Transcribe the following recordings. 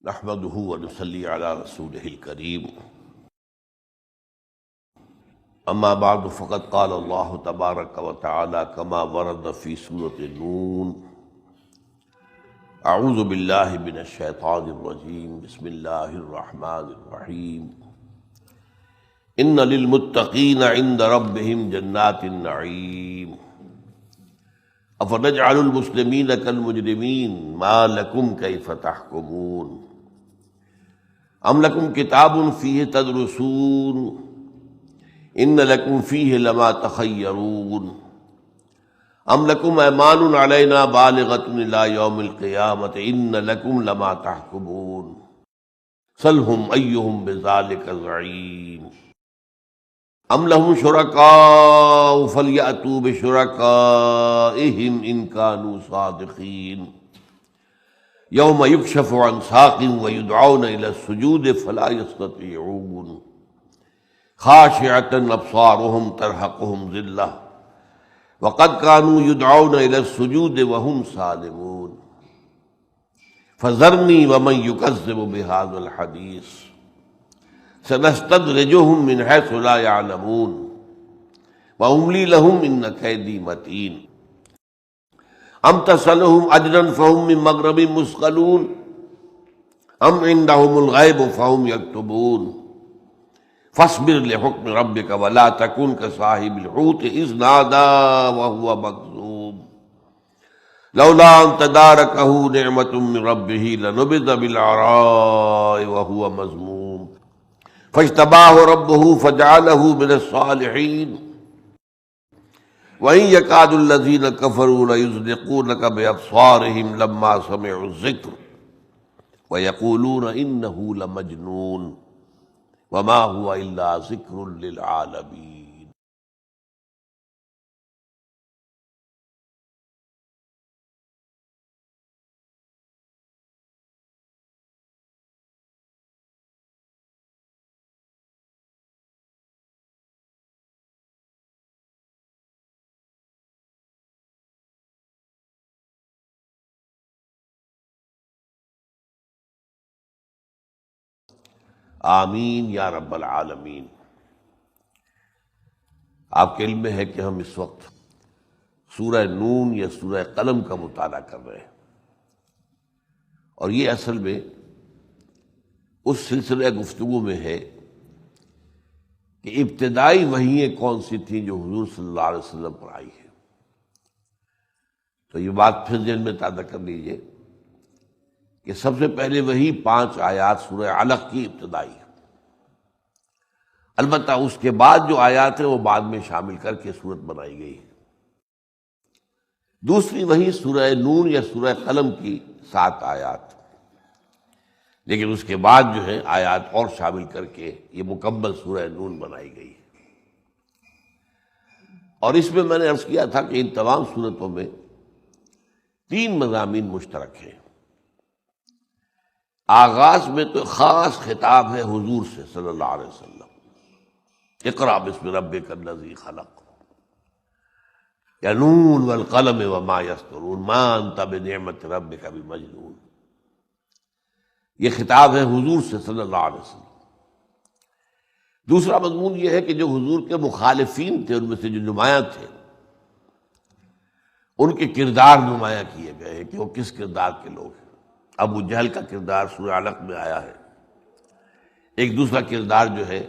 نحمده ونصلي على رسوله الكريم اما بعد فقد قال الله تبارك وتعالى كما ورد في سورة النون اعوذ بالله من الشيطان الرجيم بسم الله الرحمن الرحيم ان للمتقين عند ربهم جنات النعيم افنجعل المسلمين كالمجرمين ما لكم كيف تحكمون ام لکم کتاب فیہ تدرسون ان لکم فیہ لما تخیرون ام لکم ایمان علینا بالغۃ الی یوم القیامۃ ان لکم لما تحکمون سلہم ایہم بذلک زعیم ام لہم شرکاء فلیأتوا بشرکائہم ان کانوا صادقین یوم یکشف عن ساق ویدعون الی السجود فلا یستطیعون خاشعۃ ابصارهم ترہقهم ذلہ وقد كانوا يدعون الی السجود وهم سالمون فذرنی ومن یکذب بهذا الحدیث سنستدرجهم من حیث لا يعلمون واملی لهم ان کیدی متین ام تسألهم اجرا فهم من مغرم مثقلون ام عندهم الغیب فهم یکتبون فاصبر لحکم ربک ولا تکن کصاحب الحوت اذ نادى وهو مکظوم لولا ان تدارکہ نعمت من ربہ لنبذ بالعراء وهو مذموم فاجتباہ ربہ فجعلہ من الصالحین وَإِن يَكَادُ الَّذِينَ كَفَرُوا لَيُزْلِقُونَكَ بِأَبْصَارِهِمْ لَمَّا سَمِعُوا الذِّكْرَ وَيَقُولُونَ إِنَّهُ لَمَجْنُونٌ وَمَا هُوَ إِلَّا ذِكْرٌ لِّلْعَالَمِينَ۔ آمین یا رب العالمین۔ آپ کے علم میں ہے کہ ہم اس وقت سورہ نون یا سورہ قلم کا مطالعہ کر رہے ہیں، اور یہ اصل میں اس سلسلہ گفتگو میں ہے کہ ابتدائی وحییں کون سی تھیں جو حضور صلی اللہ علیہ وسلم پر آئی ہے۔ تو یہ بات پھر ذہن میں تازہ کر لیجئے کہ سب سے پہلے وہی 5 آیات سورہ علق کی ابتدائی، البتہ اس کے بعد جو آیات ہیں وہ بعد میں شامل کر کے سورت بنائی گئی ہے۔ دوسری وہی سورہ نون یا سورہ قلم کی 7 آیات، لیکن اس کے بعد جو ہے آیات اور شامل کر کے یہ مکمل سورہ نون بنائی گئی ہے۔ اور اس میں نے عرض کیا تھا کہ ان تمام سورتوں میں 3 مضامین مشترک ہیں۔ آغاز میں تو خاص خطاب ہے حضور سے صلی اللہ علیہ وسلم، اقرأ بسم ربک الذی خلق یا نون والقلم وما یسطرون ما انت بنعمت ربک بمجنون۔ یہ خطاب ہے حضور سے صلی اللہ علیہ وسلم۔ دوسرا مضمون یہ ہے کہ جو حضور کے مخالفین تھے، ان میں سے جو نمایاں تھے، ان کے کردار نمایاں کیے گئے ہیں کہ وہ کس کردار کے لوگ ہیں۔ ابو جہل کا کردار سورہ علق میں آیا ہے، ایک دوسرا کردار جو ہے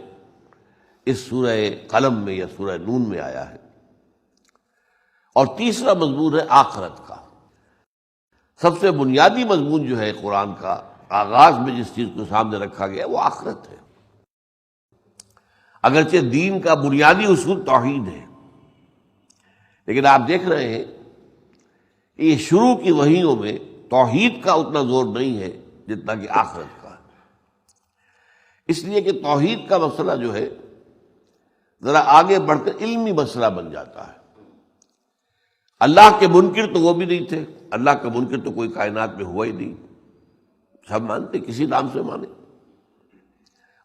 اس سورہ قلم میں یا سورہ نون میں آیا ہے، اور تیسرا مضمون ہے آخرت کا۔ سب سے بنیادی مضمون جو ہے قرآن کا، آغاز میں جس چیز کو سامنے رکھا گیا وہ آخرت ہے۔ اگرچہ دین کا بنیادی اصول توحید ہے، لیکن آپ دیکھ رہے ہیں کہ یہ شروع کی وحیوں میں توحید کا اتنا زور نہیں ہے جتنا کہ آخرت کا ہے، اس لیے کہ توحید کا مسئلہ جو ہے ذرا آگے بڑھ کر علمی مسئلہ بن جاتا ہے۔ اللہ کے منکر تو وہ بھی نہیں تھے، اللہ کا منکر تو کوئی کائنات میں ہوا ہی نہیں، سب مانتے، کسی نام سے مانے۔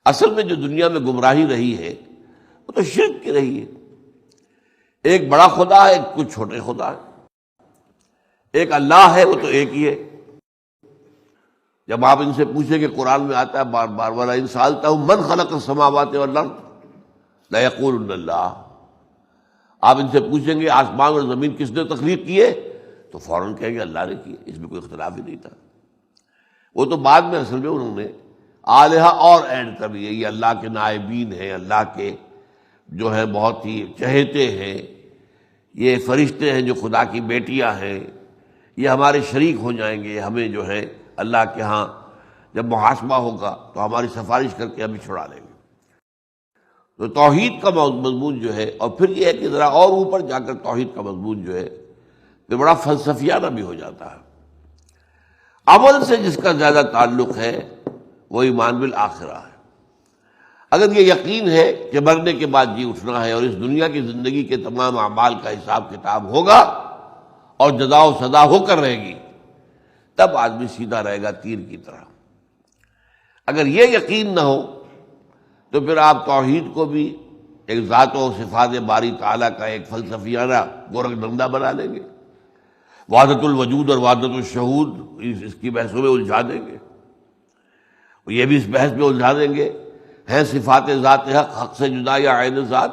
اصل میں جو دنیا میں گمراہی رہی ہے وہ تو شرک کی رہی ہے۔ ایک بڑا خدا ہے، ایک کچھ چھوٹے خدا ہے، ایک اللہ ہے وہ تو ایک ہی ہے، جب آپ ان سے پوچھیں کہ قرآن میں آتا ہے بار بار وَلَا إِن سَأَلْتَهُم مَّنْ خَلَقَ السَّمَاوَاتِ وَالْأَرْضَ لَيَقُولُنَّ اللَّهُ، آپ ان سے پوچھیں گے آسمان اور زمین کس نے تخلیق کیے، تو فوراً کہیں گے اللہ نے کیے، اس میں کوئی اختلاف ہی نہیں تھا۔ وہ تو بعد میں اصل میں انہوں نے آلہہ اور ایڈ کر لیے، یہ اللہ کے نائبین ہیں، اللہ کے جو ہے بہت ہی چہیتے ہیں، یہ فرشتے ہیں جو خدا کی بیٹیاں ہیں، یہ ہمارے شریک ہو جائیں گے، ہمیں جو ہے اللہ کے ہاں جب محاسبہ ہوگا تو ہماری سفارش کر کے ہمیں چھڑا لیں گے۔ تو توحید کا مضمون جو ہے، اور پھر یہ ہے کہ ذرا اور اوپر جا کر توحید کا مضمون جو ہے تو بڑا فلسفیانہ بھی ہو جاتا ہے۔ عمل سے جس کا زیادہ تعلق ہے وہ ایمان بالآخرہ ہے۔ اگر یہ یقین ہے کہ مرنے کے بعد جی اٹھنا ہے اور اس دنیا کی زندگی کے تمام اعمال کا حساب کتاب ہوگا اور جزا و سزا ہو کر رہے گی، تب آدمی سیدھا رہے گا تیر کی طرح۔ اگر یہ یقین نہ ہو تو پھر آپ توحید کو بھی ایک ذات و صفات باری تعالیٰ کا ایک فلسفیانہ گورکھ دھندا بنا لیں گے، وحدت الوجود اور وحدت الشہود اس کی بحثوں میں الجھا دیں گے، یہ بھی اس بحث میں الجھا دیں گے ہیں صفات ذات حق، حق سے جدا یا عین ذات۔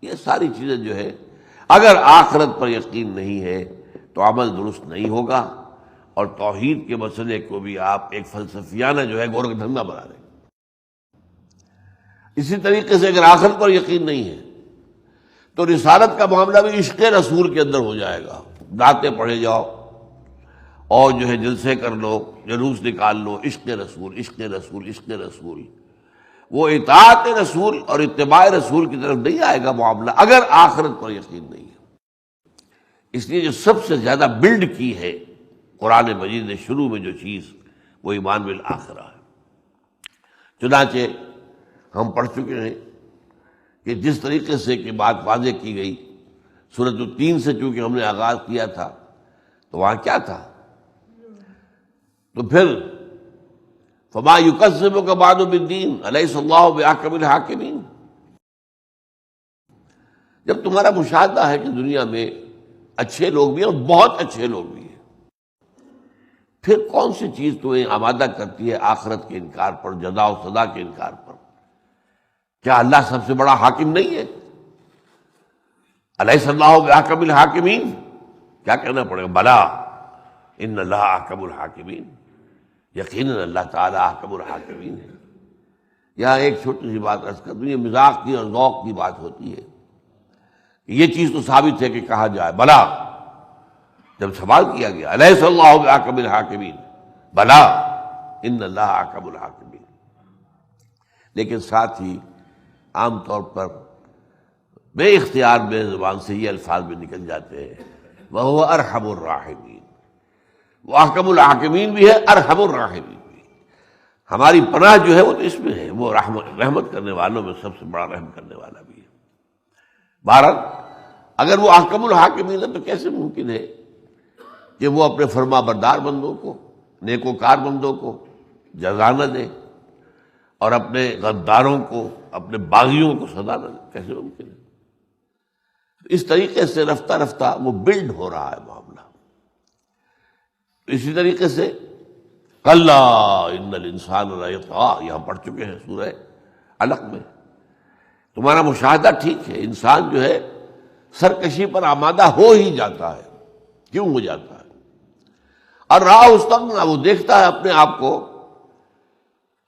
یہ ساری چیزیں جو ہے اگر آخرت پر یقین نہیں ہے تو عمل درست نہیں ہوگا، اور توحید کے مسئلے کو بھی آپ ایک فلسفیانہ جو ہے گورکھ دھندا بنا دیں گے۔ اسی طریقے سے اگر آخرت پر یقین نہیں ہے تو رسالت کا معاملہ بھی عشق رسول کے اندر ہو جائے گا، نعتیں پڑھے جاؤ اور جو ہے جلسے کر لو، جلوس نکال لو، عشق رسول عشق رسول عشق رسول، وہ اطاعت رسول اور اتباع رسول کی طرف نہیں آئے گا معاملہ اگر آخرت پر یقین نہیں ہے۔ اس لیے جو سب سے زیادہ بلڈ کی ہے قرآن مجید نے شروع میں جو چیز، وہ ایمان بالآخرہ ہے۔ چنانچہ ہم پڑھ چکے ہیں کہ جس طریقے سے کہ بات واضح کی گئی سورۃ التین سے، چونکہ ہم نے آغاز کیا تھا تو وہاں کیا تھا، تو پھر فما یکذبک بعد بالدین الیس اللہ بأحکم الحاکمین۔ جب تمہارا مشاہدہ ہے کہ دنیا میں اچھے لوگ بھی ہیں اور بہت اچھے لوگ بھی ہیں، پھر کون سی چیز تمہیں آمادہ کرتی ہے آخرت کے انکار پر، جزا و سزا کے انکار پر؟ کیا اللہ سب سے بڑا حاکم نہیں ہے؟ الیس اللہ بأحکم الحاکمین، کیا کہنا پڑے گا؟ بلا ان اللہ احکم الحاکمین، یقیناً اللہ تعالیٰ احکم الحاکمین ہے۔ یہاں ایک چھوٹی سی بات عرض کر دوں، یہ مذاق کی اور ذوق کی بات ہوتی ہے کہ یہ چیز تو ثابت ہے کہ کہا جائے بلا، جب سوال کیا گیا الیس اللہ بأحکم الحاکمین، بلا ان اللہ احکم الحاکمین، لیکن ساتھ ہی عام طور پر بے اختیار بے زبان سے یہ الفاظ بھی نکل جاتے ہیں وَهُوَ أَرْحَمُ الرَّاحِمِينَ، وہ احکم الحاکمین بھی ہے، ارحم الراحمین بھی۔ ہماری پناہ جو ہے وہ تو اس میں ہے، وہ رحمت کرنے والوں میں سب سے بڑا رحم کرنے والا بھی ہے۔ بہرحال اگر وہ احکم الحاکمین ہے تو کیسے ممکن ہے کہ وہ اپنے فرما بردار بندوں کو، نیکوکار بندوں کو جزا نہ دے اور اپنے غداروں کو، اپنے باغیوں کو سزا نہ دے؟ کیسے ممکن ہے؟ اس طریقے سے رفتہ رفتہ وہ بلڈ ہو رہا ہے معاملہ۔ اسی طریقے سے کلا ان الانسان لیطغی، یہاں پڑھ چکے ہیں سورہ علق میں۔ تمہارا مشاہدہ ٹھیک ہے، انسان جو ہے سرکشی پر آمادہ ہو ہی جاتا ہے۔ کیوں ہو جاتا ہے؟ اور راہ استغنا، وہ دیکھتا ہے اپنے آپ کو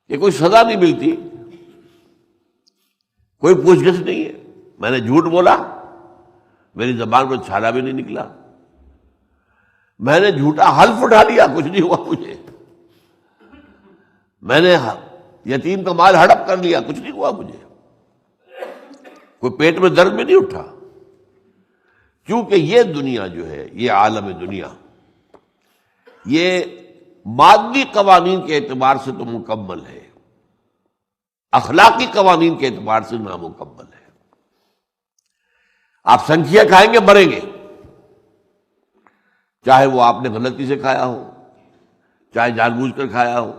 کہ کوئی سزا نہیں ملتی، کوئی پوچھ گچھ نہیں ہے، میں نے جھوٹ بولا، میری زبان پر چھالا بھی نہیں نکلا، میں نے جھوٹا حلف اٹھا لیا، کچھ نہیں ہوا مجھے، میں نے یتیم کا مال ہڑپ کر لیا، کچھ نہیں ہوا مجھے، کوئی پیٹ میں درد بھی نہیں اٹھا۔ کیونکہ یہ دنیا جو ہے، یہ عالم دنیا، یہ مادی قوانین کے اعتبار سے تو مکمل ہے، اخلاقی قوانین کے اعتبار سے نامکمل ہے۔ آپ سنکھیا کھائیں گے مریں گے، چاہے وہ آپ نے غلطی سے کھایا ہو، چاہے جان بوجھ کر کھایا ہو،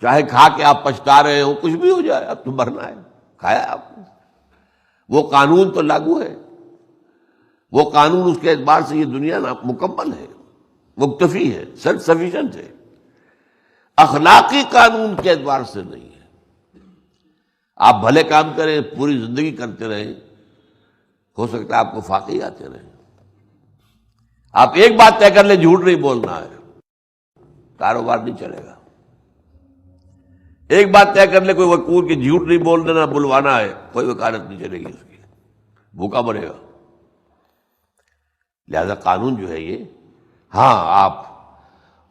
چاہے کھا کے آپ پچھتا رہے ہو، کچھ بھی ہو جائے، اب تو مرنا ہے، کھایا آپ نے۔ وہ قانون تو لاگو ہے، وہ قانون اس کے اعتبار سے یہ دنیا مکمل ہے، مکتفی ہے، سیلف سفیشینٹ ہے۔ اخلاقی قانون کے اعتبار سے نہیں ہے۔ آپ بھلے کام کریں، پوری زندگی کرتے رہیں، ہو سکتا ہے آپ کو فاقے آتے رہیں۔ آپ ایک بات طے کر لیں، جھوٹ نہیں بولنا ہے، کاروبار نہیں چلے گا۔ ایک بات طے کر لے کوئی وکیل کی، جھوٹ نہیں بول دینا، بلوانا ہے، کوئی وکالت نہیں چلے گی اس کی، بھوکا مرے گا۔ لہذا قانون جو ہے یہ، ہاں آپ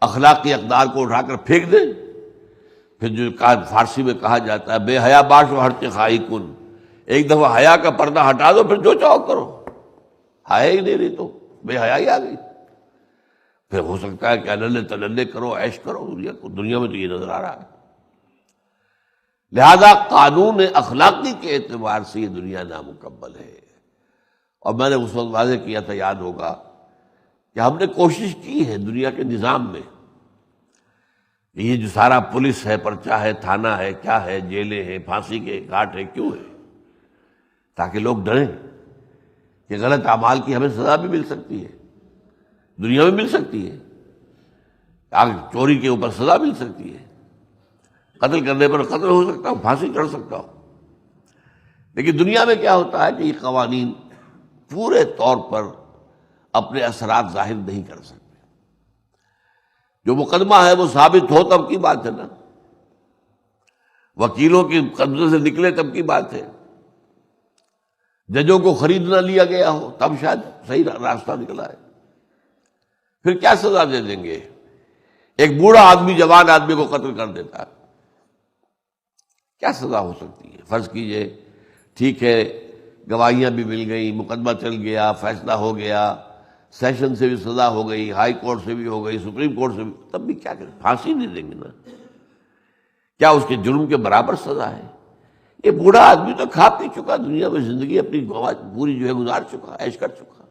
اخلاقی اقدار کو اٹھا کر پھینک دیں، پھر جو فارسی میں کہا جاتا ہے بے حیا باش و ہر خائی کن، ایک دفعہ حیا کا پردہ ہٹا دو، پھر جو چاہو کرو۔ حیا ہی نہیں رہی تو بے حیائی آ گئی، پھر ہو سکتا ہے کہ انلے تللے کرو، عیش کرو، دنیا میں تو یہ نظر آ رہا ہے۔ لہذا قانون اخلاقی کے اعتبار سے یہ دنیا نامکمل ہے۔ اور میں نے اس وقت واضح کیا تھا، یاد ہوگا، کہ ہم نے کوشش کی ہے دنیا کے نظام میں، یہ جو سارا پولیس ہے، پرچہ ہے، تھانہ ہے، کیا ہے، جیلیں ہیں، پھانسی کے گھاٹ ہے، کیوں ہے؟ تاکہ لوگ ڈریں کہ غلط اعمال کی ہمیں سزا بھی مل سکتی ہے، دنیا میں مل سکتی ہے، آگے چوری کے اوپر سزا مل سکتی ہے، قتل کرنے پر قتل ہو سکتا ہوں، پھانسی چڑھ سکتا ہوں۔ لیکن دنیا میں کیا ہوتا ہے کہ یہ قوانین پورے طور پر اپنے اثرات ظاہر نہیں کر سکتے۔ جو مقدمہ ہے وہ ثابت ہو تب کی بات ہے نا، وکیلوں کے قبضے سے نکلے تب کی بات ہے، ججوں کو خرید نہ لیا گیا ہو تب شاید صحیح راستہ نکلا ہے۔ پھر کیا سزا دے دیں گے؟ ایک بوڑھا آدمی جوان آدمی کو قتل کر دیتا ہے، کیا سزا ہو سکتی ہے؟ فرض کیجئے ٹھیک ہے، گواہیاں بھی مل گئی، مقدمہ چل گیا، فیصلہ ہو گیا، سیشن سے بھی سزا ہو گئی، ہائی کورٹ سے بھی ہو گئی، سپریم کورٹ سے بھی، تب بھی کیا کریں؟ پھانسی نہیں دیں گے نا؟ کیا اس کے جرم کے برابر سزا ہے؟ یہ بوڑھا آدمی تو کھا پی چکا، دنیا میں زندگی اپنی پوری جو ہے گزار چکا، عیش کر چکا،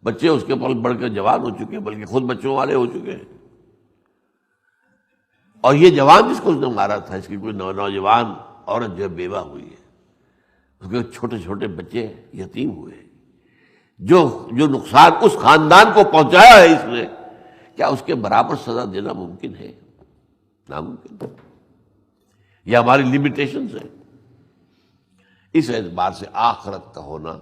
بچے اس کے پل بڑھ کر جوان ہو چکے ہیں، بلکہ خود بچوں والے ہو چکے ہیں۔ اور یہ جوان جس کو اس نے مارا تھا، اس کی کوئی نوجوان عورت جو ہے بیوہ ہوئی ہے، اس کے چھوٹے چھوٹے بچے یتیم ہوئے، جو نقصان اس خاندان کو پہنچایا ہے اس نے، کیا اس کے برابر سزا دینا ممکن ہے؟ ناممکن ہے۔ یہ ہماری لمیٹیشنز ہیں۔ اس اعتبار سے آخرت کا ہونا،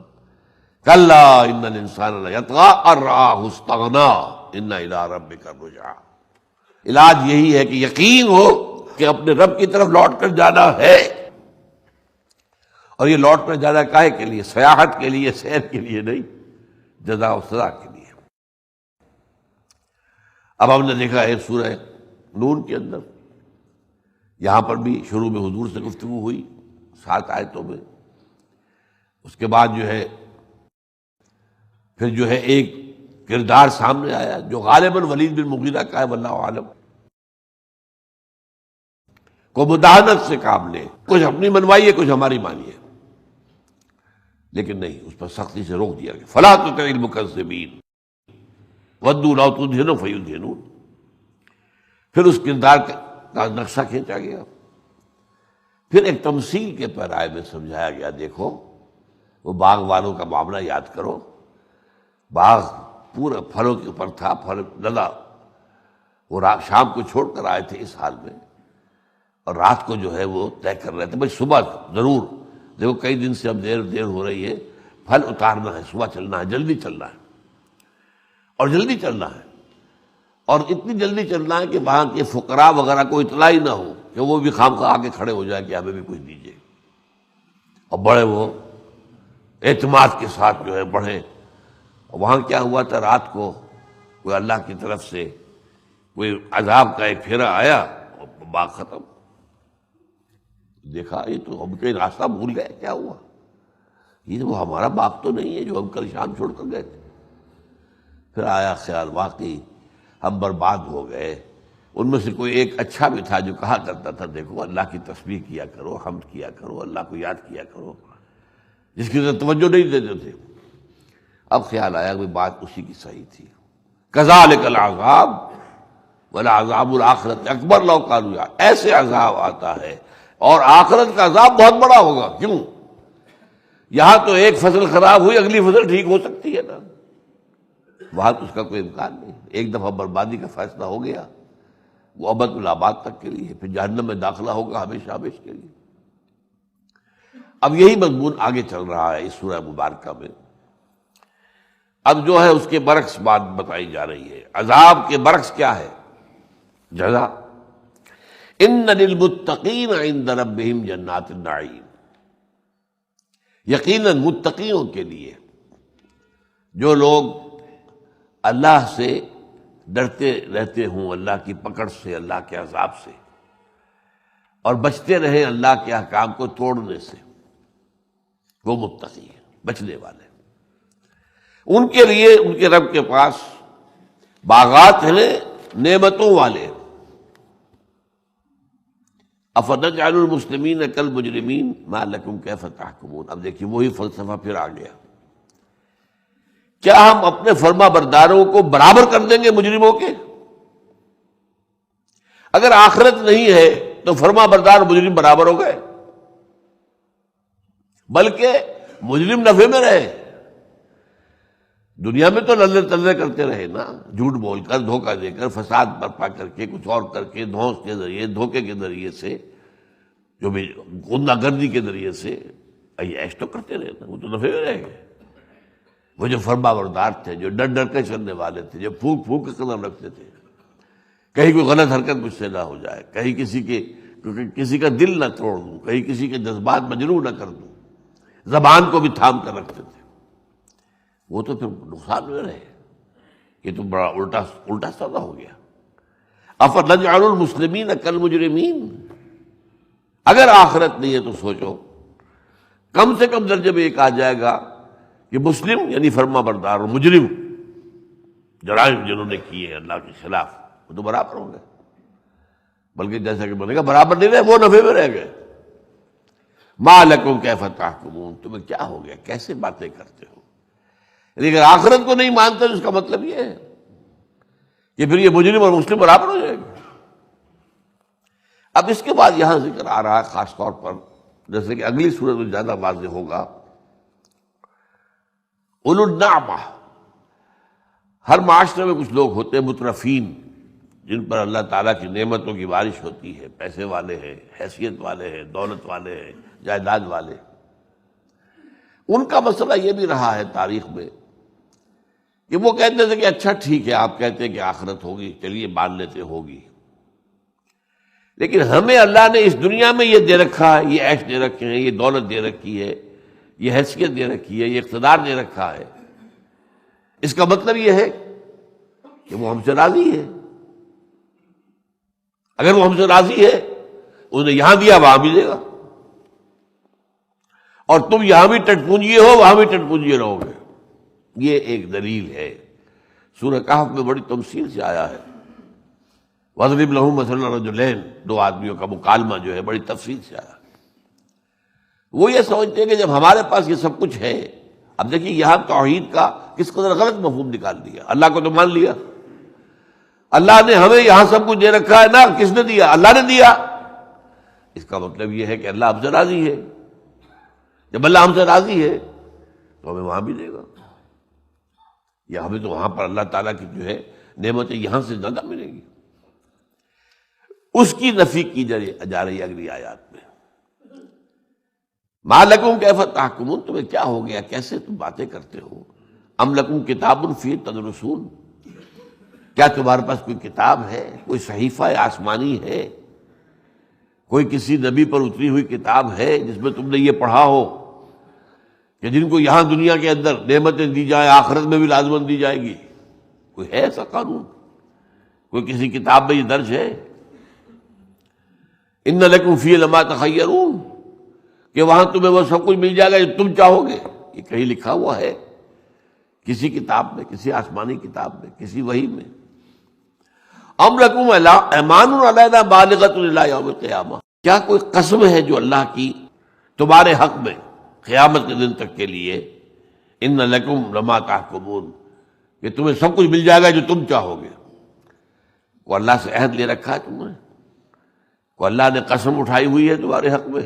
کلا ان الانسان لیطغی ان رآہ استغنی ان الی ربک الرجعی، علاج یہی ہے کہ یقین ہو کہ اپنے رب کی طرف لوٹ کر جانا ہے، اور یہ لوٹ کر جانا کاہے کے لیے؟ سیاحت کے لیے، سیر کے لیے نہیں، جزا و سزا کے لیے۔ اب ہم نے دیکھا ہے سورہ نون کے اندر، یہاں پر بھی شروع میں حضور سے گفتگو ہوئی 7 آیتوں میں، اس کے بعد جو ہے پھر جو ہے ایک کردار سامنے آیا جو غالباً ولید بن مغیرہ کا ہے، واللہ عالم، کو مداحنت سے کام لے، کچھ اپنی منوائی ہے، کچھ ہماری مانی ہے، لیکن نہیں، اس پر سختی سے روک دیا گیا، فلا تطع المکذبین ودوا لو تدہن فیدہنون۔ پھر اس کردار کا نقشہ کھینچا گیا، پھر ایک تمثیل کے پیرائے میں سمجھایا گیا، دیکھو وہ باغ والوں کا معاملہ یاد کرو، باغ پورا پھلوں کے اوپر تھا، پھل لدا، وہ رات شام کو چھوڑ کر آئے تھے اس حال میں، اور رات کو جو ہے وہ طے کر رہے تھے بھائی صبح ضرور، دیکھو کئی دن سے اب دیر ہو رہی ہے، پھل اتارنا ہے، صبح چلنا ہے، جلدی چلنا ہے، اور جلدی چلنا ہے، اور اتنی جلدی چلنا ہے کہ وہاں کے فقراء وغیرہ کو اطلاع ہی نہ ہو، کہ وہ بھی خواہ آگے کھڑے ہو جائے کہ ہمیں بھی کچھ دیجیے، اور بڑے وہ اعتماد کے ساتھ جو ہے بڑھے۔ اور وہاں کیا ہوا تھا، رات کو کوئی اللہ کی طرف سے کوئی عذاب کا ایک پھیرا آیا اور باغ ختم، دیکھا یہ تو ہم کہیں راستہ بھول گئے، کیا ہوا، یہ وہ ہمارا باغ تو نہیں ہے جو ہم کل شام چھوڑ کر گئے تھے۔ پھر آیا خیال، واقعی ہم برباد ہو گئے۔ ان میں سے کوئی ایک اچھا بھی تھا جو کہا کرتا تھا، دیکھو اللہ کی تسبیح کیا کرو، حمد کیا کرو، اللہ کو یاد کیا کرو، جس کی طرف توجہ نہیں دیتے تھے۔ اب خیال آیا کہ بات اسی کی صحیح تھی، کذالک العذاب ولعذاب الآخرۃ اکبر لو کانوا یعلمون، ایسے عذاب آتا ہے اور آخرت کا عذاب بہت بڑا ہوگا۔ کیوں؟ یہاں تو ایک فصل خراب ہوئی، اگلی فصل ٹھیک ہو سکتی ہے نا، وہاں تو اس کا کوئی امکان نہیں، ایک دفعہ بربادی کا فیصلہ ہو گیا، وہ ابد الآباد تک کے لیے، پھر جہنم میں داخلہ ہوگا ہمیشہ ہمیشہ کے لیے۔ اب یہی مضمون آگے چل رہا ہے اس سورہ مبارکہ میں۔ اب جو ہے اس کے برعکس بات بتائی جا رہی ہے، عذاب کے برعکس کیا ہے؟ جزا۔ ان للمتقین عند ربہم جنات النعیم، یقیناً متقیوں کے لیے، جو لوگ اللہ سے ڈرتے رہتے ہوں، اللہ کی پکڑ سے، اللہ کے عذاب سے، اور بچتے رہیں اللہ کے احکام کو توڑنے سے، وہ متقی ہیں، بچنے والے۔ ان کے لیے ان کے رب کے پاس باغات ہیں نعمتوں والے۔ افنجعل المسلمین کالمجرمین ما لکم کیف تحکمون۔ اب دیکھیے وہی فلسفہ پھر آ گیا، کیا ہم اپنے فرما برداروں کو برابر کر دیں گے مجرموں کے؟ اگر آخرت نہیں ہے تو فرما بردار مجرم برابر ہو گئے، بلکہ مجرم نفع میں رہے۔ دنیا میں تو للے تلے کرتے رہے نا، جھوٹ بول کر، دھوکہ دے کر، فساد برپا کر کے، کچھ اور کر کے، دھونس کے ذریعے، دھوکے کے ذریعے سے، جو بھی غنڈہ گردی کے ذریعے سے عیش تو کرتے رہے نا، وہ تو نفع میں رہ گئے۔ وہ جو فرما بردار تھے، جو ڈر ڈر کے چلنے والے تھے، جو پھونک پھونک کے قدم رکھتے تھے، کہیں کوئی غلط حرکت مجھ سے نہ ہو جائے، کہیں کسی کا دل نہ توڑ دوں، کہیں کسی کے جذبات مجروح نہ کر دوں، زبان کو بھی تھام کر رکھتے تھے، وہ تو پھر نقصان میں رہے۔ یہ تو بڑا الٹا سودا ہو گیا۔ افنجعل المسلمین کالمجرمین، اگر آخرت نہیں ہے تو سوچو، کم سے کم درجے میں ایک آ جائے گا کہ مسلم یعنی فرما بردار اور مجرم، جرائم جنہوں نے کیے اللہ کے خلاف، وہ تو برابر ہوں گے۔ بلکہ جیسا کہ بنے گا برابر نہیں رہے، وہ نفع میں رہ گئے۔ ما لکم کیف تحکمون، تمہیں کیا ہو گیا، کیسے باتیں کرتے ہو؟ لیکن آخرت کو نہیں مانتے، اس کا مطلب یہ ہے کہ پھر یہ مجرم اور مسلم برابر ہو جائے گا۔ اب اس کے بعد یہاں ذکر آ رہا ہے خاص طور پر، جیسے کہ اگلی صورت میں زیادہ واضح ہوگا، اولو النعمہ۔ ہر معاشرے میں کچھ لوگ ہوتے ہیں مترفین، جن پر اللہ تعالیٰ کی نعمتوں کی بارش ہوتی ہے، پیسے والے ہیں، حیثیت والے ہیں، دولت والے ہیں، جائیداد والے۔ ان کا مسئلہ یہ بھی رہا ہے تاریخ میں کہ وہ کہتے تھے کہ اچھا ٹھیک ہے، آپ کہتے ہیں کہ آخرت ہوگی، چلیے مان لیتے ہوگی، لیکن ہمیں اللہ نے اس دنیا میں یہ دے رکھا ہے، یہ عیش دے رکھے ہیں، یہ دولت دے رکھی ہے، یہ حیثیت دے رکھی ہے، یہ اقتدار دے رکھا ہے، اس کا مطلب یہ ہے کہ وہ ہم سے راضی ہے۔ اگر وہ ہم سے راضی ہے، انہیں یہاں دیا وہاں بھی دے گا، اور تم یہاں بھی ٹٹ پونجیے ہو، وہاں بھی ٹٹ پونجیے رہو گے۔ یہ ایک دلیل ہے، سورہ کہف میں بڑی تمثیل سے آیا ہے۔ وَاضْرِبْ لَهُم مَثَلَ رَجُلَيْنِ، دو آدمیوں کا مکالمہ جو ہے بڑی تفصیل سے آیا۔ وہ یہ سمجھتے ہیں کہ جب ہمارے پاس یہ سب کچھ ہے، اب دیکھیے یہاں توحید کا کس قدر غلط مفہوم نکال دیا۔ اللہ کو تو مان لیا، اللہ نے ہمیں یہاں سب کچھ دے رکھا ہے نا، کس نے دیا؟ اللہ نے دیا۔ اس کا مطلب یہ ہے کہ اللہ ہم سے راضی ہے، جب اللہ ہم سے راضی ہے تو ہمیں وہاں بھی دے گا، یا ہمیں تو وہاں پر اللہ تعالیٰ کی جو ہے نعمتیں یہاں سے زیادہ ملیں گی۔ اس کی نفی کی جا رہی اگلی آیات میں، ما لکم کیف تحکمون، تمہیں کیا ہو گیا، کیسے تم باتیں کرتے ہو؟ ام لکم کتاب فیہ تدرسون، کیا تمہارے پاس کوئی کتاب ہے، کوئی صحیفہ آسمانی ہے، کوئی کسی نبی پر اتری ہوئی کتاب ہے جس میں تم نے یہ پڑھا ہو کہ جن کو یہاں دنیا کے اندر نعمتیں دی جائیں آخرت میں بھی لازماً دی جائے گی؟ کوئی ہے ایسا قانون؟ کوئی کسی کتاب میں یہ درج ہے؟ ان لکم فیہ لما تخیرون، کہ وہاں تمہیں وہ سب کچھ مل جائے گا جو تم چاہو گے؟ یہ کہیں لکھا ہوا ہے کسی کتاب میں، کسی آسمانی کتاب میں، کسی وحی میں؟ ام لکم ایمان علینا بالغۃ الی یوم القیامہ، کیا کوئی قسم ہے جو اللہ کی تمہارے حق میں قیامت کے دن تک کے لیے؟ ان لکم لما تحکمون، کہ تمہیں سب کچھ مل جائے گا جو تم چاہو گے۔ وہ اللہ سے عہد لے رکھا ہے تم نے، وہ اللہ نے قسم اٹھائی ہوئی ہے تمہارے حق میں،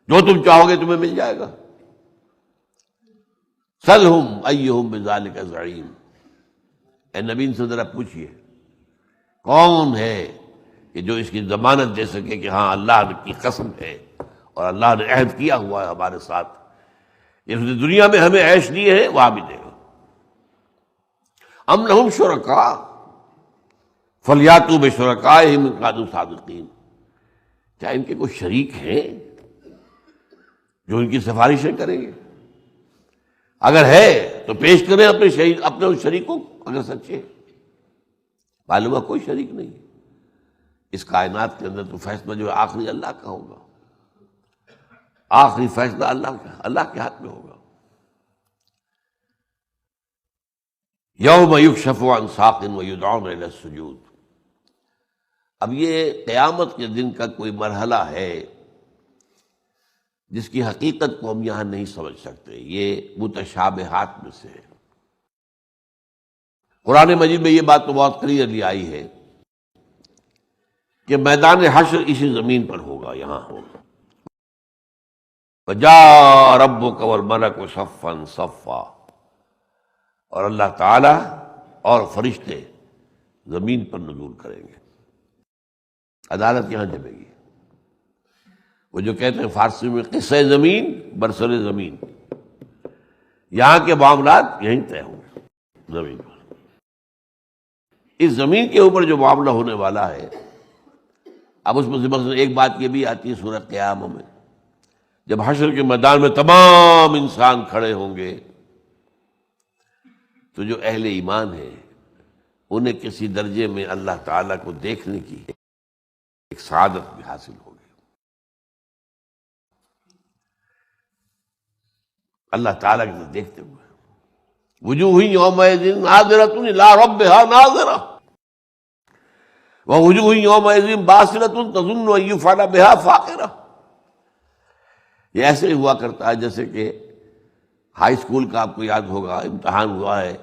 جو تم چاہو گے تمہیں مل جائے گا۔ سلہم ایہم بذالک زعیم، اے نبی ان سے ذرا پوچھئے کون ہے کہ جو اس کی ضمانت دے سکے کہ ہاں اللہ کی قسم ہے اور اللہ نے عہد کیا ہوا ہے ہمارے ساتھ، اس نے دنیا میں ہمیں عیش دی ہے وہاں بھی دے گا۔ ام لہم شرکاء فلیاتوا بشرکائہم ان کانوا صادقین، کیا ان کے کوئی شریک ہیں جو ان کی سفارشیں کریں گے؟ اگر ہے تو پیش کریں اپنے اس شریکوں کو، اگر سچے ہیں۔ معلوم ہوا کوئی شریک نہیں ہے اس کائنات کے اندر، تو فیصلہ جو ہے آخری اللہ کا ہوگا، آخری فیصلہ اللہ کے ہاتھ میں ہوگا۔ یوم یکشف عن ساق ویدعون الی السجود، اب یہ قیامت کے دن کا کوئی مرحلہ ہے جس کی حقیقت کو ہم یہاں نہیں سمجھ سکتے، یہ متشابہات میں سے ہے۔ قرآن مجید میں یہ بات تو بہت کلیئرلی آئی ہے کہ میدان حشر اسی زمین پر ہوگا، یہاں ہوگا۔ وَجَاءَ رَبُّكَ وَالْمَلَكُ صَفًّا صَفًّا، اور اللہ تعالی اور فرشتے زمین پر نزول کریں گے، عدالت یہاں جمے گی۔ وہ جو کہتے ہیں فارسی میں قصہ زمین برسر زمین، یہاں کے معاملات یہیں طے ہوں گے زمین پر۔ اس زمین کے اوپر جو معاملہ ہونے والا ہے، اب اس میں سے مثلا ایک بات یہ بھی آتی ہے سورہ قیامہ میں، جب حشر کے میدان میں تمام انسان کھڑے ہوں گے تو جو اہل ایمان ہیں انہیں کسی درجے میں اللہ تعالیٰ کو دیکھنے کی ایک سعادت بھی حاصل ہوگی۔ اللہ تعالیٰ کی دیکھتے ہوئے وجوہ یومئذ ناظرۃ الی ربها ناظرہ ووجوہ یومئذ باسرۃ تظن ان یفعل بها فاقرہ۔ یہ ایسے ہوا کرتا ہے جیسے کہ ہائی اسکول کا آپ کو یاد ہوگا، امتحان ہوا ہے،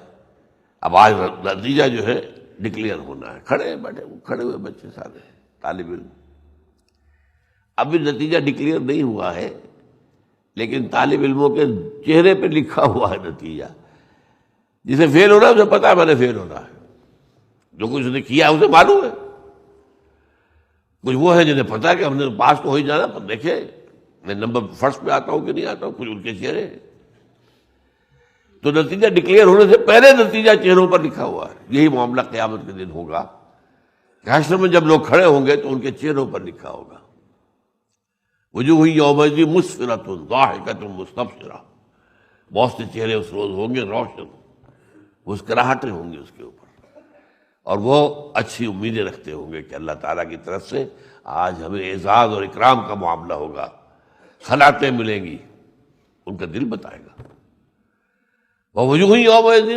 اب آج نتیجہ جو ہے ڈکلیئر ہونا ہے، کھڑے ہوئے بچے سارے طالب علم، ابھی نتیجہ ڈکلیئر نہیں ہوا ہے لیکن طالب علموں کے چہرے پہ لکھا ہوا ہے نتیجہ۔ جسے فیل ہونا ہے اسے پتا ہے میں نے فیل ہونا ہے، جو کچھ نے کیا ہے اسے معلوم ہے۔ کچھ وہ ہے جنہیں پتا ہے کہ ہم نے پاس تو ہو ہی جانا، پر دیکھیں میں نمبر فرسٹ پہ آتا ہوں کہ نہیں آتا ہوں، کچھ ان کے چہرے ہیں۔ تو نتیجہ ڈکلیئر ہونے سے پہلے نتیجہ چہروں پر لکھا ہوا ہے۔ یہی معاملہ قیامت کے دن ہوگا کہ حشر میں جب لوگ کھڑے ہوں گے تو ان کے چہروں پر لکھا ہوگا وجوہ یومئذ مسفرۃ ضاحکۃ مستبشرہ، بہت سے چہرے اس روز ہوں گے روشن، مسکراہٹیں ہوں گی اس کے اوپر، اور وہ اچھی امیدیں رکھتے ہوں گے کہ اللہ تعالیٰ کی طرف سے آج ہمیں اعزاز اور اکرام کا معاملہ ہوگا، خلعتیں ملیں گی، ان کا دل بتائے گا۔ ووجوہ یومئذ،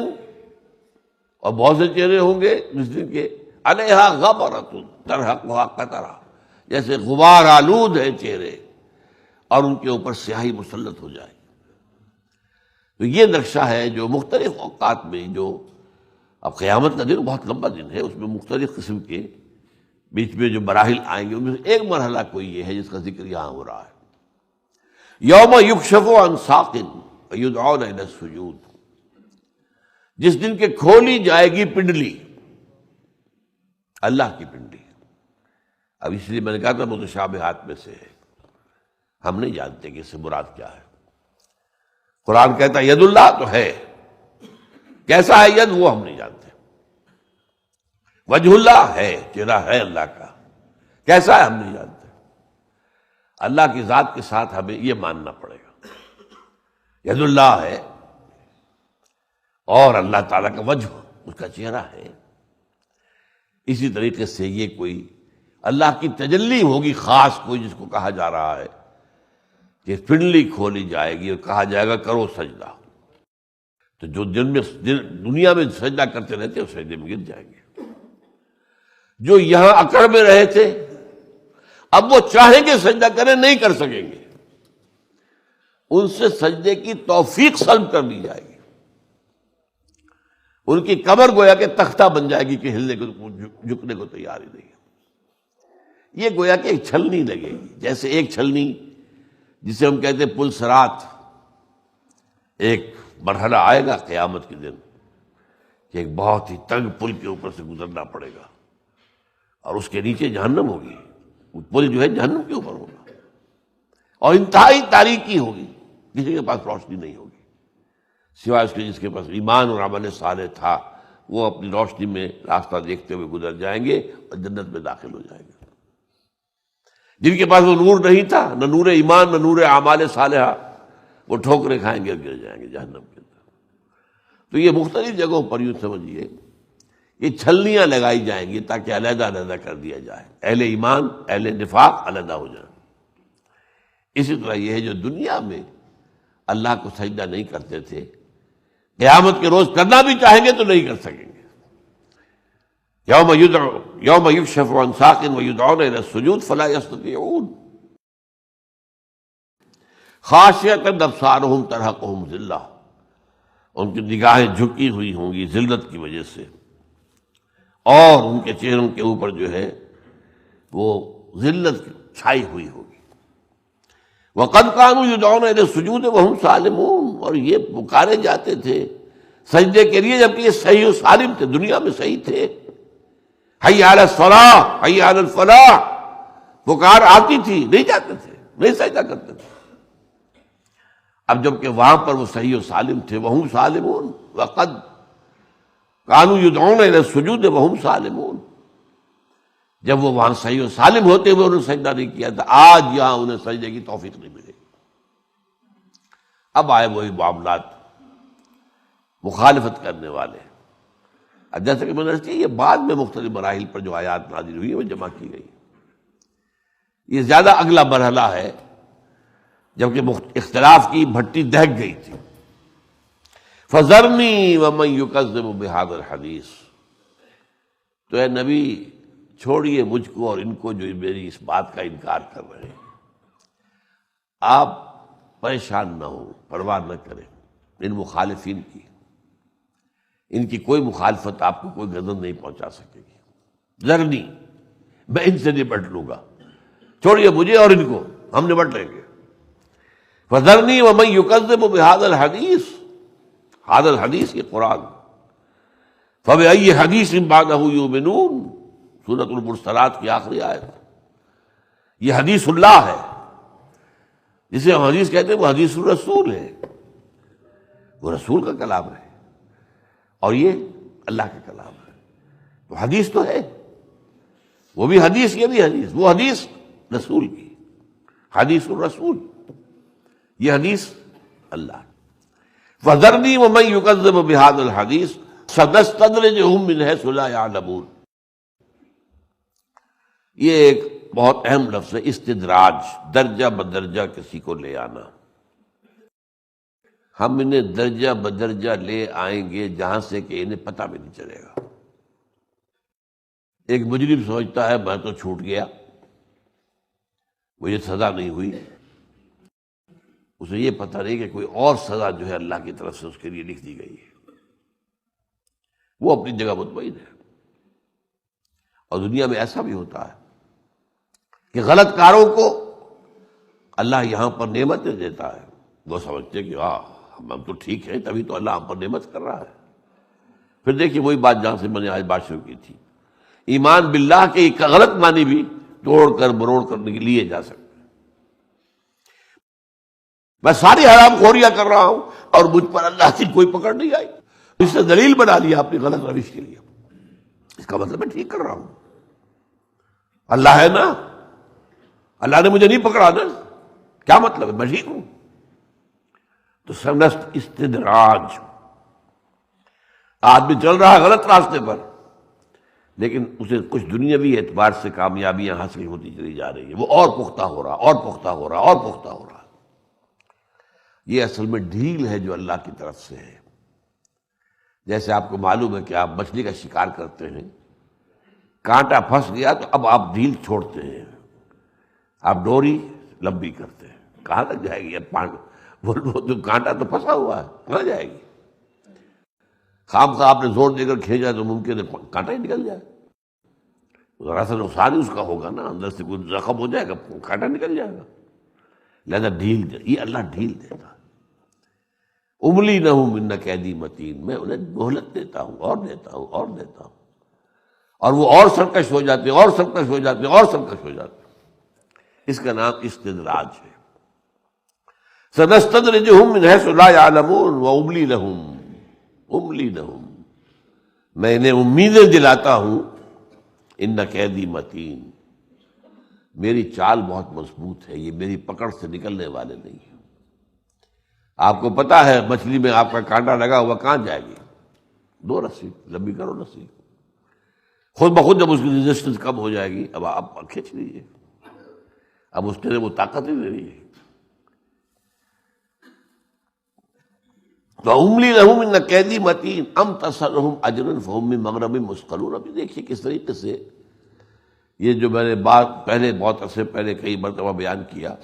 اور بہت سے چہرے ہوں گے جس دن کے علیہا غبرۃ ترہقھا قطرہ، جیسے غبار آلود ہے چہرے اور ان کے اوپر سیاہی مسلط ہو جائے۔ تو یہ نقشہ ہے جو مختلف اوقات میں، جو اب قیامت کا دن بہت لمبا دن ہے، اس میں مختلف قسم کے بیچ میں جو مراحل آئیں گے، ان میں سے ایک مرحلہ کوئی یہ ہے جس کا ذکر یہاں ہو رہا ہے۔ یوم یکشف عن ساق ویدعون الی السجود، جس دن کے کھولی جائے گی پنڈلی، اللہ کی پنڈلی۔ اب اس لیے میں نے کہا تھا متشابہات میں سے ہے، ہم نہیں جانتے کہ اس سے مراد کیا ہے۔ قرآن کہتا ہے ید اللہ تو ہے، کیسا ہے ید وہ ہم نہیں جانتے۔ وجہ اللہ ہے، چہرہ ہے اللہ کا، کیسا ہے ہم نہیں جانتے۔ اللہ کی ذات کے ساتھ ہمیں یہ ماننا پڑے گا، ید اللہ ہے، اور اللہ تعالیٰ کا وجہ اس کا چہرہ ہے۔ اسی طریقے سے یہ کوئی اللہ کی تجلی ہوگی خاص، کوئی جس کو کہا جا رہا ہے کہ پنڈلی کھولی جائے گی اور کہا جائے گا کرو سجدہ، تو جو دنیا میں سجدہ کرتے رہتے ہیں سجدے میں گر جائیں گے۔ جو یہاں اکڑ میں رہے تھے اب وہ چاہیں گے سجدہ کریں نہیں کر سکیں گے، ان سے سجدے کی توفیق سلب کر لی جائے گی، ان کی کمر گویا کہ تختہ بن جائے گی کہ ہلنے کو جھکنے کو تیار ہی نہیں ہے۔ یہ گویا کہ ایک چھلنی لگے گی، جیسے ایک چھلنی جسے ہم کہتے ہیں پل صراط، ایک مرحلہ آئے گا قیامت کے دن کہ ایک بہت ہی تنگ پل کے اوپر سے گزرنا پڑے گا، اور اس کے نیچے جہنم ہوگی، وہ پل جو ہے جہنم کے اوپر ہوگا، اور انتہائی تاریکی ہوگی، کسی کے پاس روشنی نہیں ہوگی سوائے اس کے جس کے پاس ایمان اور عمل صالح تھا۔ وہ اپنی روشنی میں راستہ دیکھتے ہوئے گزر جائیں گے اور جنت میں داخل ہو جائیں گے۔ جن کے پاس وہ نور نہیں تھا، نہ نور ایمان نہ نور اعمال صالحہ، وہ ٹھوکریں کھائیں گے اور گر جائیں گے جہنم کے اندر۔ تو یہ مختلف جگہوں پر یوں سمجھیے یہ چھلنیاں لگائی جائیں گی تاکہ علیحدہ علیحدہ کر دیا جائے، اہل ایمان اہل نفاق علیحدہ ہو جائیں۔ اسی طرح یہ ہے جو دنیا میں اللہ کو سجدہ نہیں کرتے تھے، قیامت کے روز کرنا بھی چاہیں گے تو نہیں کر سکیں گے۔ یوم یکشف عن ساق ویدعون الی السجود فلا یستطیعون خاشعۃ ابصارہم ترہقہم ذلہ، ان کی نگاہیں جھکی ہوئی ہوں گی ذلت کی وجہ سے، اور ان کے چہروں کے اوپر جو ہے وہ ذلت چھائی ہوئی ہوگی۔ وَقَدْ كَانُوا يُدْعَوْنَ إِلَى السُّجُودِ وَهُمْ سَالِمُونَ، اور یہ پکارے جاتے تھے سجدے کے لیے جبکہ یہ صحیح و سالم تھے، دنیا میں صحیح تھے۔ حی علی الصلاۃ حی علی الفلاح، پکار آتی تھی، نہیں جاتے تھے، نہیں سجدہ کرتے تھے۔ اب جبکہ وہاں پر وہ صحیح و سالم تھے، وَهُمْ سَالِمُونَ وَقَدْ كَانُوا يُدْعَوْنَ إِلَى السُّجُودِ وَهُمْ سَالِمُونَ، جب وہ وہاں صحیح و سالم ہوتے ہوئے انہوں نے سجدہ نہیں کیا تھا، آج یہاں انہیں سجدے کی توفیق نہیں ملے گی۔ اب آئے وہی معاملات مخالفت کرنے والے۔ اب جیسا کہ میں نے عرض کیا، یہ بعد میں مختلف مراحل پر جو آیات نازل ہوئی ہیں وہ جمع کی گئی، یہ زیادہ اگلا مرحلہ ہے جبکہ اختلاف کی بھٹی دہک گئی تھی۔ فَذَرْنِي وَمَن يُكَذِّبُ بِهَذَا الْحَدِيثِ، تو اے نبی چھوڑیے مجھ کو اور ان کو جو میری اس بات کا انکار کر رہے ہیں۔ آپ پریشان نہ ہوں، پرواہ نہ کریں ان مخالفین کی، ان کی کوئی مخالفت آپ کو کوئی گردن نہیں پہنچا سکے گی۔ ذرنی، میں ان سے نپٹ لوں گا، چھوڑیے مجھے اور ان کو، ہم نپٹ لیں گے۔ فَذَرْنِي وَمَن يُكَذِّبُ بِهَذَا الْحَدِيثِ، هذا الحدیث یہ قرآن، فَبِأَيِّ حَدِيثٍ بَعْدَهُ يُؤْمِنُونَ، سورۃ المرسلات کی آخری آیت۔ یہ حدیث اللہ ہے، جسے ہم حدیث کہتے ہیں وہ حدیث الرسول ہے، وہ رسول کا کلام ہے، اور یہ اللہ کا کلام ہے۔ تو حدیث تو ہے، وہ بھی حدیث یہ بھی حدیث، وہ حدیث رسول کی، حدیث الرسول، یہ حدیث اللہ۔ فَذَرْنِي وَمَن يُكَذِّبُ بِهَذَا الْحَدِيثِ سَنَسْتَدْرِجُهُم مِّنْ حَيْثُ لَا يَعْلَمُونَ، یہ ایک بہت اہم لفظ ہے، استدراج، درجہ بدرجہ کسی کو لے آنا۔ ہم انہیں درجہ بدرجہ لے آئیں گے جہاں سے کہ انہیں پتہ بھی نہیں چلے گا۔ ایک مجرم سمجھتا ہے میں تو چھوٹ گیا، مجھے سزا نہیں ہوئی، اسے یہ پتہ نہیں کہ کوئی اور سزا جو ہے اللہ کی طرف سے اس کے لیے لکھ دی گئی ہے۔ وہ اپنی جگہ مطمئن ہے، اور دنیا میں ایسا بھی ہوتا ہے کہ غلط کاروں کو اللہ یہاں پر نعمتیں دیتا ہے، وہ سمجھتے کہ ہم تو ٹھیک ہیں، تبھی تو اللہ ہم پر نعمت کر رہا ہے۔ پھر دیکھیے وہی بات جہاں سے میں نے آج بات شروع کی تھی، ایمان باللہ کے ایک غلط معنی بھی توڑ کر مروڑ کرنے کے لیے جا سکتے ہیں۔ میں ساری حرام خوریاں کر رہا ہوں اور مجھ پر اللہ کی کوئی پکڑ نہیں آئی، اس سے دلیل بنا لیا اپنی غلط روش کے لیے، اس کا مطلب میں ٹھیک کر رہا ہوں، اللہ ہے نا، اللہ نے مجھے نہیں پکڑا نا، کیا مطلب ہے، میں ٹھیک ہوں۔ تو سنست استدراج، آدمی چل رہا ہے غلط راستے پر، لیکن اسے کچھ دنیاوی اعتبار سے کامیابیاں حاصل ہوتی چلی جا رہی ہیں، وہ اور پختہ ہو رہا اور پختہ ہو رہا اور پختہ ہو رہا۔ یہ اصل میں ڈھیل ہے جو اللہ کی طرف سے ہے۔ جیسے آپ کو معلوم ہے کہ آپ مچھلی کا شکار کرتے ہیں، کانٹا پھنس گیا تو اب آپ ڈھیل چھوڑتے ہیں، آپ ڈوری لمبی کرتے ہیں، کہاں تک جائے گی؟ وہ جو کانٹا تو پھنسا ہوا ہے، کہاں جائے گی؟ خام خواہ آپ نے زور دے کر کھینچا تو ممکن ہے کانٹا ہی نکل جائے، ذرا سا نقصان ہی اس کا ہوگا نا، اندر سے کوئی زخم ہو جائے گا، کانٹا نکل جائے گا۔ لہذا ڈھیل دے، یہ اللہ ڈھیل دیتا ہے۔ املی نہ ہوں من کیدی متین، میں انہیں مہلت دیتا ہوں اور دیتا ہوں اور دیتا ہوں، اور وہ اور سرکش ہو جاتے اور سرکش ہو جاتے اور سرکش ہو جاتے. اس کا نام استدراج ہے. سنستدرجہم من حیث لا یعلمون واملی لہم میں انہیں امیدیں دلاتا ہوں. ان کیدی متین، میری چال بہت مضبوط ہے، یہ میری پکڑ سے نکلنے والے نہیں ہیں. آپ کو پتا ہے مچھلی میں آپ کا کانٹا لگا ہوا کہاں جائے گی؟ 2 رسی لمبی کرو رسی، خود بخود جب اس کی ریزسٹنس کم ہو جائے گی اب آپ کھینچ لیجیے، اب اس کے لیے وہ طاقت نہیں دے رہی ہے. وَأُمْلِي لَهُمْ إِنَّ كَيْدِي مَتِينٌ أَمْ تَسْأَلُهُمْ أَجْرًا فَهُمْ مِنْ مَغْرَمٍ مُثْقَلُونَ. ابھی دیکھیے کس طریقے سے یہ جو میں نے بات پہلے بہت عرصے پہلے کئی مرتبہ بیان کیا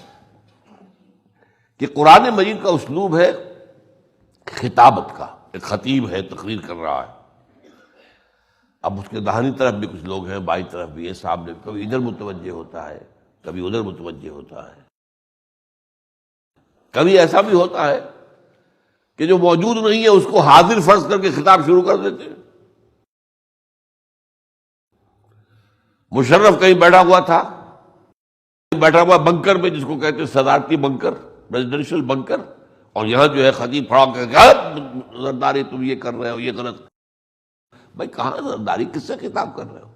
کہ قرآن مجید کا اسلوب ہے خطابت کا. ایک خطیب ہے تقریر کر رہا ہے، اب اس کے داہنی طرف بھی کچھ لوگ ہیں، بائیں طرف بھی ہے، سامنے کبھی ادھر متوجہ ہوتا ہے کبھی ادھر متوجہ ہوتا ہے. کبھی ایسا بھی ہوتا ہے کہ جو موجود نہیں ہے اس کو حاضر فرض کر کے خطاب شروع کر دیتے ہیں. مشرف کہیں بیٹھا ہوا تھا، بیٹھا ہوا بنکر میں، جس کو کہتے ہیں صدارتی بنکر، پریزیڈنشل بنکر، اور یہاں جو ہے خطیب کھڑا کہ زرداری تم یہ کر رہے ہو، یہ غلط. بھائی کہاں زرداری، کس سے خطاب کر رہے ہو؟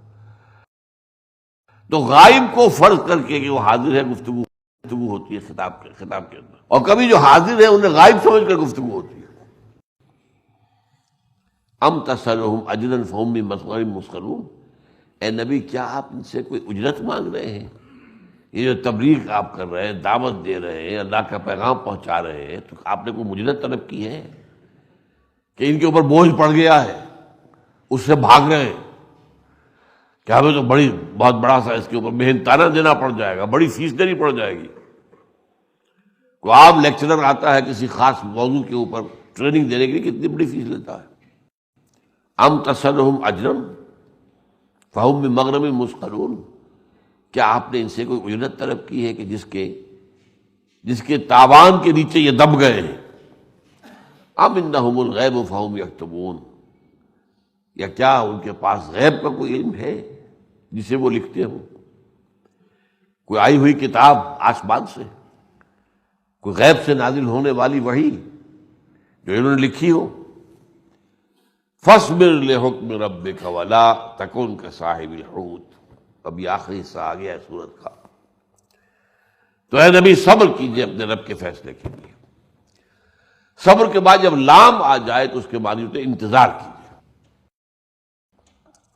تو غائب کو فرض کر کے کہ وہ حاضر ہے گفتگو ہوتی ہے خطاب کے اندر، اور کبھی جو حاضر ہے انہیں غائب سمجھ کر گفتگو ہوتی ہے. ام تسألہم اجرا فہم من مغرم مثقلون. اے نبی کیا آپ ان سے کوئی اجرت مانگ رہے ہیں؟ یہ جو تبلیغ آپ کر رہے ہیں، دعوت دے رہے ہیں، اللہ کا پیغام پہنچا رہے ہیں، تو آپ نے کوئی مجرت طلب کی ہے کہ ان کے اوپر بوجھ پڑ گیا ہے اس سے بھاگ رہے ہیں کہ ہمیں تو بہت بڑا سا اس کے اوپر محنتانہ دینا پڑ جائے گا، بڑی فیس دینی پڑ جائے گی؟ کوئی عام لیکچرر آتا ہے کسی خاص موضوع کے اوپر ٹریننگ دینے کے لیے کتنی بڑی فیس لیتا ہے. ام تسألہم اجرا فہم من مغرم مثقلون. کیا آپ نے ان سے کوئی اجرت طلب کی ہے کہ جس کے تاوان کے نیچے یہ دب گئے ہیں؟ ام عندہم الغیب فہم یکتبون. یا کیا ان کے پاس غیب کا کوئی علم ہے جسے وہ لکھتے ہوں؟ کوئی آئی ہوئی کتاب آسمان سے، کوئی غیب سے نازل ہونے والی وحی جو انہوں نے لکھی ہو؟ فاصبر لحکم ربک ولا تکن کصاحب الحوت. اب یہ آخری حصہ آ گیا ہے سورت کا. تو اے نبی صبر کیجئے اپنے رب کے فیصلے کے لیے. صبر کے بعد جب لام آ جائے تو اس کے بعد ہوتے انتظار کیجئے.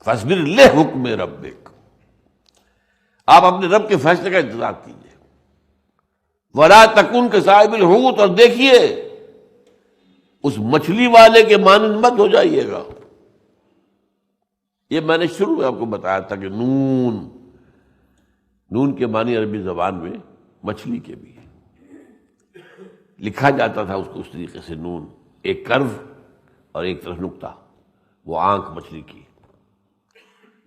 فاصبر لحکم ربک، آپ اپنے رب کے فیصلے کا انتظار کیجئے. ولا تکن کصاحب الحوت، اور دیکھیے اس مچھلی والے کے مانند مت ہو جائیے گا. یہ میں نے شروع میں آپ کو بتایا تھا کہ نون کے معنی عربی زبان میں مچھلی کے بھی ہیں. لکھا جاتا تھا اس کو اس طریقے سے، نون ایک کرو اور ایک طرف نقطہ، وہ آنکھ مچھلی کی،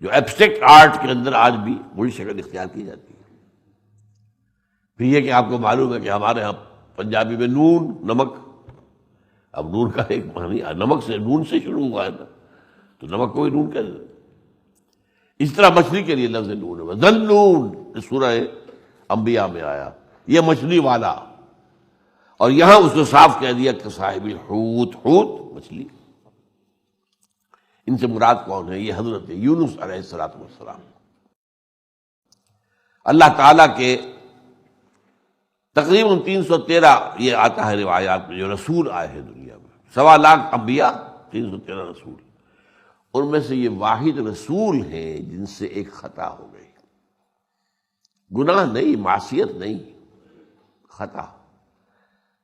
جو ایبسٹریکٹ آرٹ کے اندر آج بھی وہی شکل اختیار کی جاتی ہے. پھر یہ کہ آپ کو معلوم ہے کہ ہمارے ہاں پنجابی میں نون نمک، اب نون کا ایک معنی نمک سے، نون سے شروع ہوا ہے نا، تو نمک کو بھی نون کہہ دیں. اس طرح مچھلی کے لیے لفظ نون ہے. ذنون سورہ انبیاء میں آیا، یہ مچھلی والا، اور یہاں اس نے صاف کہہ دیا کہ صاحب الحوت، حوت مچھلی. ان سے مراد کون ہے؟ یہ حضرت یونس علیہ السلام. اللہ تعالیٰ کے تقریباً 313 یہ آتا ہے روایات میں جو رسول آئے ہیں دنیا میں، 1.25 لاکھ انبیاء، 313 رسول. ان میں سے یہ واحد رسول ہیں جن سے ایک خطا ہو گئی. گناہ نہیں، معصیت نہیں،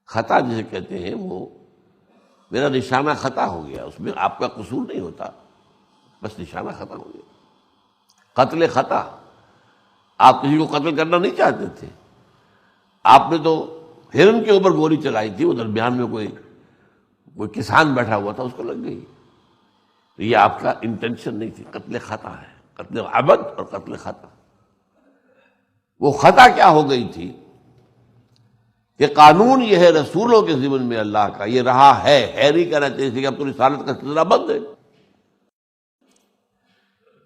خطا جسے کہتے ہیں، وہ میرا نشانہ خطا ہو گیا، اس میں آپ کا قصور نہیں ہوتا، بس نشانہ خطا ہو گیا. قتل خطا، آپ کسی کو قتل کرنا نہیں چاہتے تھے، آپ نے تو ہرن کے اوپر گولی چلائی تھی، وہ درمیان میں کوئی کسان بیٹھا ہوا تھا، اس کو لگ گئی. تو یہ آپ کا انٹینشن نہیں تھی، قتل خطا ہے، قتل عمد اور قتل خطا. وہ خطا کیا ہو گئی تھی کہ قانون یہ ہے رسولوں کے ضمن میں اللہ کا، یہ رہا ہے نہیں کہنا چاہیے کہ اب تو رسالت کا سلسلہ بند ہے.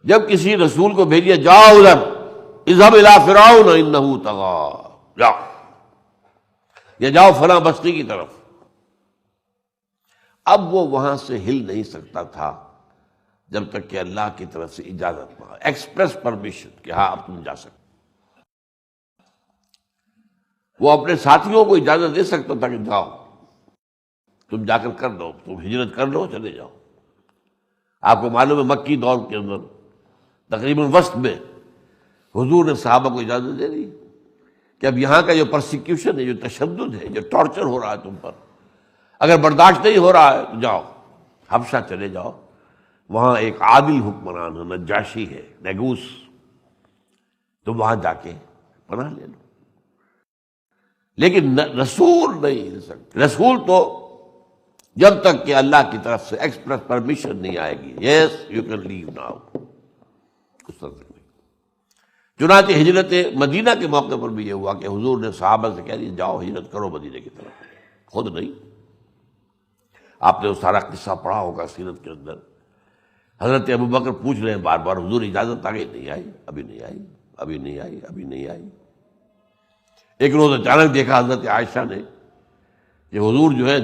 جب کسی رسول کو بھیجیے جاؤ ادھر، اذهب الى فرعون انه طغى، جاؤ یا جاؤ فلاں بستی کی طرف، اب وہ وہاں سے ہل نہیں سکتا تھا جب تک کہ اللہ کی طرف سے اجازت نہ ہو، ایکسپریس پرمیشن کہ ہاں اب تم جا سکتے۔ وہ اپنے ساتھیوں کو اجازت دے سکتا تھا کہ جاؤ تم جا کر دو، تم ہجرت کر لو، چلے جاؤ۔ آپ کو معلوم ہے مکی دور کے اندر تقریباً وسط میں حضور نے صحابہ کو اجازت دے دی کہ اب یہاں کا جو پرسیکیوشن ہے، جو تشدد ہے، جو ٹارچر ہو رہا ہے تم پر، اگر برداشت نہیں ہو رہا ہے تو جاؤ حبشہ چلے جاؤ، وہاں ایک عادل حکمران ہے، نجاشی ہے، نیگوس، تم وہاں جا کے پناہ لے لو۔ لیکن رسول نہیں ہل سکتے، رسول تو جب تک کہ اللہ کی طرف سے ایکسپریس پرمیشن نہیں آئے گی، yes you can leave now, اس طرح سے نہیں۔ چنانچہ ہجرت مدینہ کے موقع پر بھی یہ ہوا کہ حضور نے صحابہ سے کہہ دیا جاؤ ہجرت کرو مدینہ کی طرف، خود نہیں۔ آپ نے وہ سارا قصہ پڑھا ہوگا سیرت کے اندر، حضرت ابوبکر پوچھ رہے ہیں بار بار حضور اجازت آ گئی، نہیں آئی، ابھی نہیں آئی، ابھی نہیں آئی، ابھی نہیں آئی۔ ایک روز اچانک دیکھا حضرت عائشہ نے کہ حضور جو ہے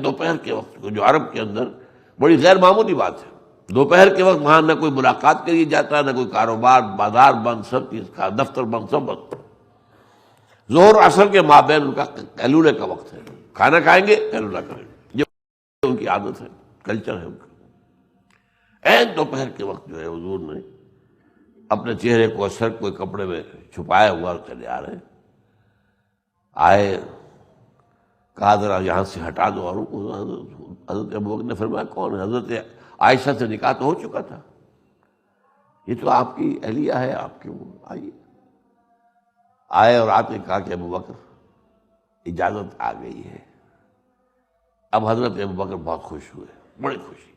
دوپہر کے وقت کو، جو عرب کے اندر بڑی غیر معمولی بات ہے، دوپہر کے وقت وہاں نہ کوئی ملاقات کے لیے جاتا ہے، نہ کوئی کاروبار، بازار بند، سب چیز کا دفتر بند، سب بند۔ ظہر عصر کے مابین ان کا قیلولے کا وقت ہے، کھانا کھائیں گے قیلولہ کریں گے، یہ ان کی عادت ہے، کلچر ہے ان کا۔ دوپہر کے وقت جو ہے حضور نے اپنے چہرے کو سر کوئی کپڑے میں چھپایا ہوا چلے آ رہے ہیں، آئے، کہا ذرا یہاں سے ہٹا دو، اور حضرت ابوبکر نے فرمایا کون ہے؟ حضرت عائشہ سے نکاح تو ہو چکا تھا، یہ تو آپ کی اہلیہ ہے، آپ کی، وہ آئیے۔ آئے اور آتے کہا کہ ابوبکر اجازت آ گئی ہے۔ اب حضرت ابوبکر بہت خوش ہوئے، بڑی خوشی،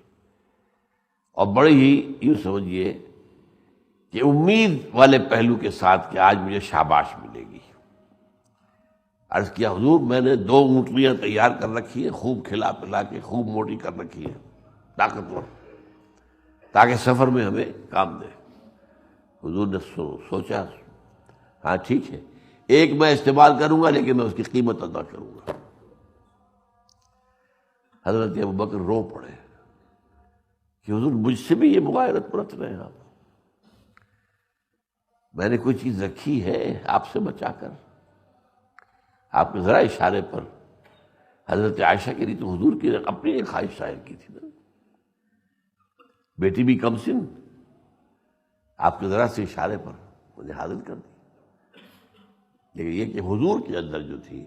اور بڑے ہی یوں سمجھیے کہ امید والے پہلو کے ساتھ کہ آج مجھے شاباش ملے گی۔ عرض کیا حضور میں نے 2 اونٹنیاں تیار کر رکھی ہیں، خوب کھلا پلا کے خوب موٹی کر رکھی ہے، طاقتور، تاکہ سفر میں ہمیں کام دے۔ حضور نے سوچا، ہاں ٹھیک ہے، ایک میں استعمال کروں گا لیکن میں اس کی قیمت ادا کروں گا۔ حضرت ابوبکر رو پڑے کہ حضور مجھ سے بھی یہ مغایرت برت رہے ہیں آپ، میں نے کوئی چیز رکھی ہے آپ سے بچا کر؟ آپ نے ذرا اشارے پر حضرت عائشہ کے لیے تو حضور کی اپنی ایک خواہش ظاہر کی تھی نا، بیٹی بھی کم سن، آپ کے ذرا سے اشارے پر مجھے حاضر کر دی۔ لیکن یہ کہ حضور کے اندر جو تھی،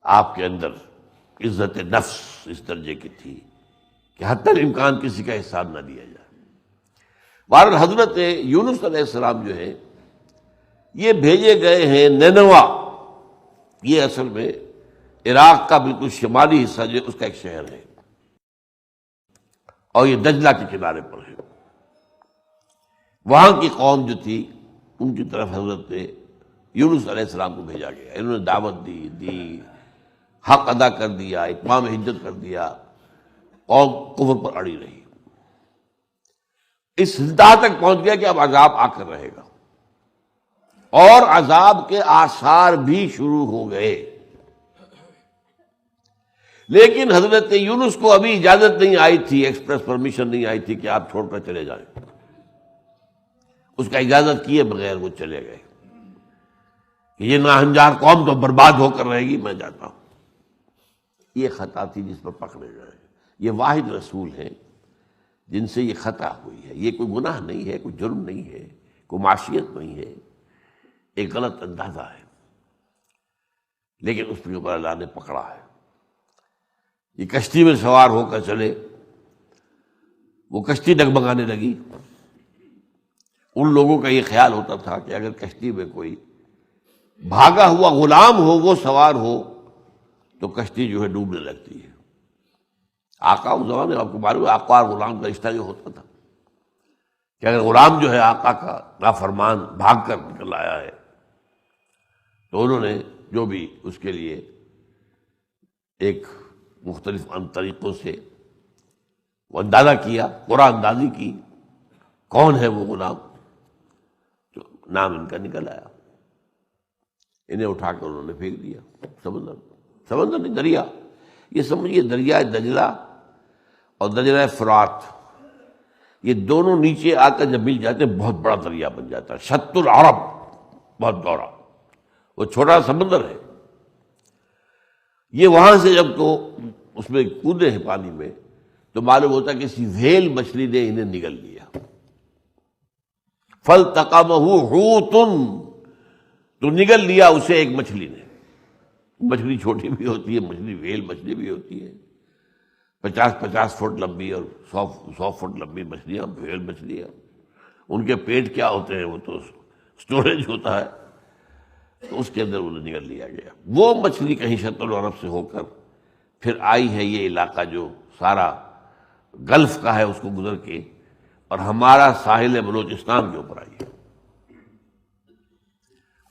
آپ کے اندر عزت نفس اس درجے کی تھی کہ حتی الامکان کسی کا احسان نہ دیا جائے۔ بہرحال حضرت یونس علیہ السلام جو ہے یہ بھیجے گئے ہیں نینوا، یہ اصل میں عراق کا بالکل شمالی حصہ جو اس کا ایک شہر ہے، اور یہ دجلہ کے کنارے پر ہے۔ وہاں کی قوم جو تھی ان کی طرف حضرت یونس علیہ السلام کو بھیجا گیا، انہوں نے دعوت دی، حق ادا کر دیا، اتمام حجت کر دیا، قوم کفر پر اڑی رہی، اس انتہا تک پہنچ گیا کہ اب عذاب آ کر رہے گا، اور عذاب کے آثار بھی شروع ہو گئے۔ لیکن حضرت یونس کو ابھی اجازت نہیں آئی تھی، ایکسپریس پرمیشن نہیں آئی تھی کہ آپ چھوڑ کر چلے جائیں، اس کا اجازت کیے بغیر وہ چلے گئے کہ یہ ناہنجار قوم تو برباد ہو کر رہے گی، میں جاتا ہوں۔ یہ خطا تھی جس پر پکڑے گئے، یہ واحد رسول ہیں جن سے یہ خطا ہوئی ہے، یہ کوئی گناہ نہیں ہے، کوئی جرم نہیں ہے، کوئی معصیت نہیں ہے، ایک غلط اندازہ ہے، لیکن اس کے اوپر اللہ نے پکڑا ہے۔ یہ کشتی میں سوار ہو کر چلے، وہ کشتی ڈگمگانے لگی، ان لوگوں کا یہ خیال ہوتا تھا کہ اگر کشتی میں کوئی بھاگا ہوا غلام ہو، وہ سوار ہو، تو کشتی جو ہے ڈوبنے لگتی ہے۔ آقا اس زمانے آپ کو معلوم ہے آقا اور غلام کا رشتہ جو ہوتا تھا کہ اگر غلام جو ہے آقا کا نافرمان بھاگ کر نکل آیا ہے تو انہوں نے جو بھی اس کے لیے ایک مختلف طریقوں سے وہ اندازہ کیا، قرآن اندازی کی، کون ہے وہ غلام؟ تو نام ان کا نکل آیا، انہیں اٹھا کر انہوں نے پھینک دیا سمندر نہیں، دریا. یہ سمجھیے دریائے دجلہ اور دجلہ فرات، یہ دونوں نیچے آ کر جب مل جاتے ہیں بہت بڑا دریا بن جاتا ہے. شط العرب، بہت گہرا، وہ چھوٹا سمندر ہے. یہ وہاں سے جب تو اس میں کودے ہیں پانی میں تو معلوم ہوتا ہے کہ کسی وھیل مچھلی نے انہیں نگل لیا. فَالْتَقَمَهُ حُوتٌ، تو نگل لیا اسے ایک مچھلی نے. مچھلی چھوٹی بھی ہوتی ہے، مچھلی وھیل مچھلی بھی ہوتی ہے، 50 فٹ لمبی اور 100 فٹ لمبی مچھلیاں، وھیل مچھلیاں. ان کے پیٹ کیا ہوتے ہیں، وہ تو سٹوریج ہوتا ہے، تو اس کے اندر انہیں نگل لیا گیا. وہ مچھلی کہیں شط العرب سے ہو کر پھر آئی ہے یہ علاقہ جو سارا گلف کا ہے اس کو گزر کے، اور ہمارا ساحل بلوچستان کے اوپر آئی ہے.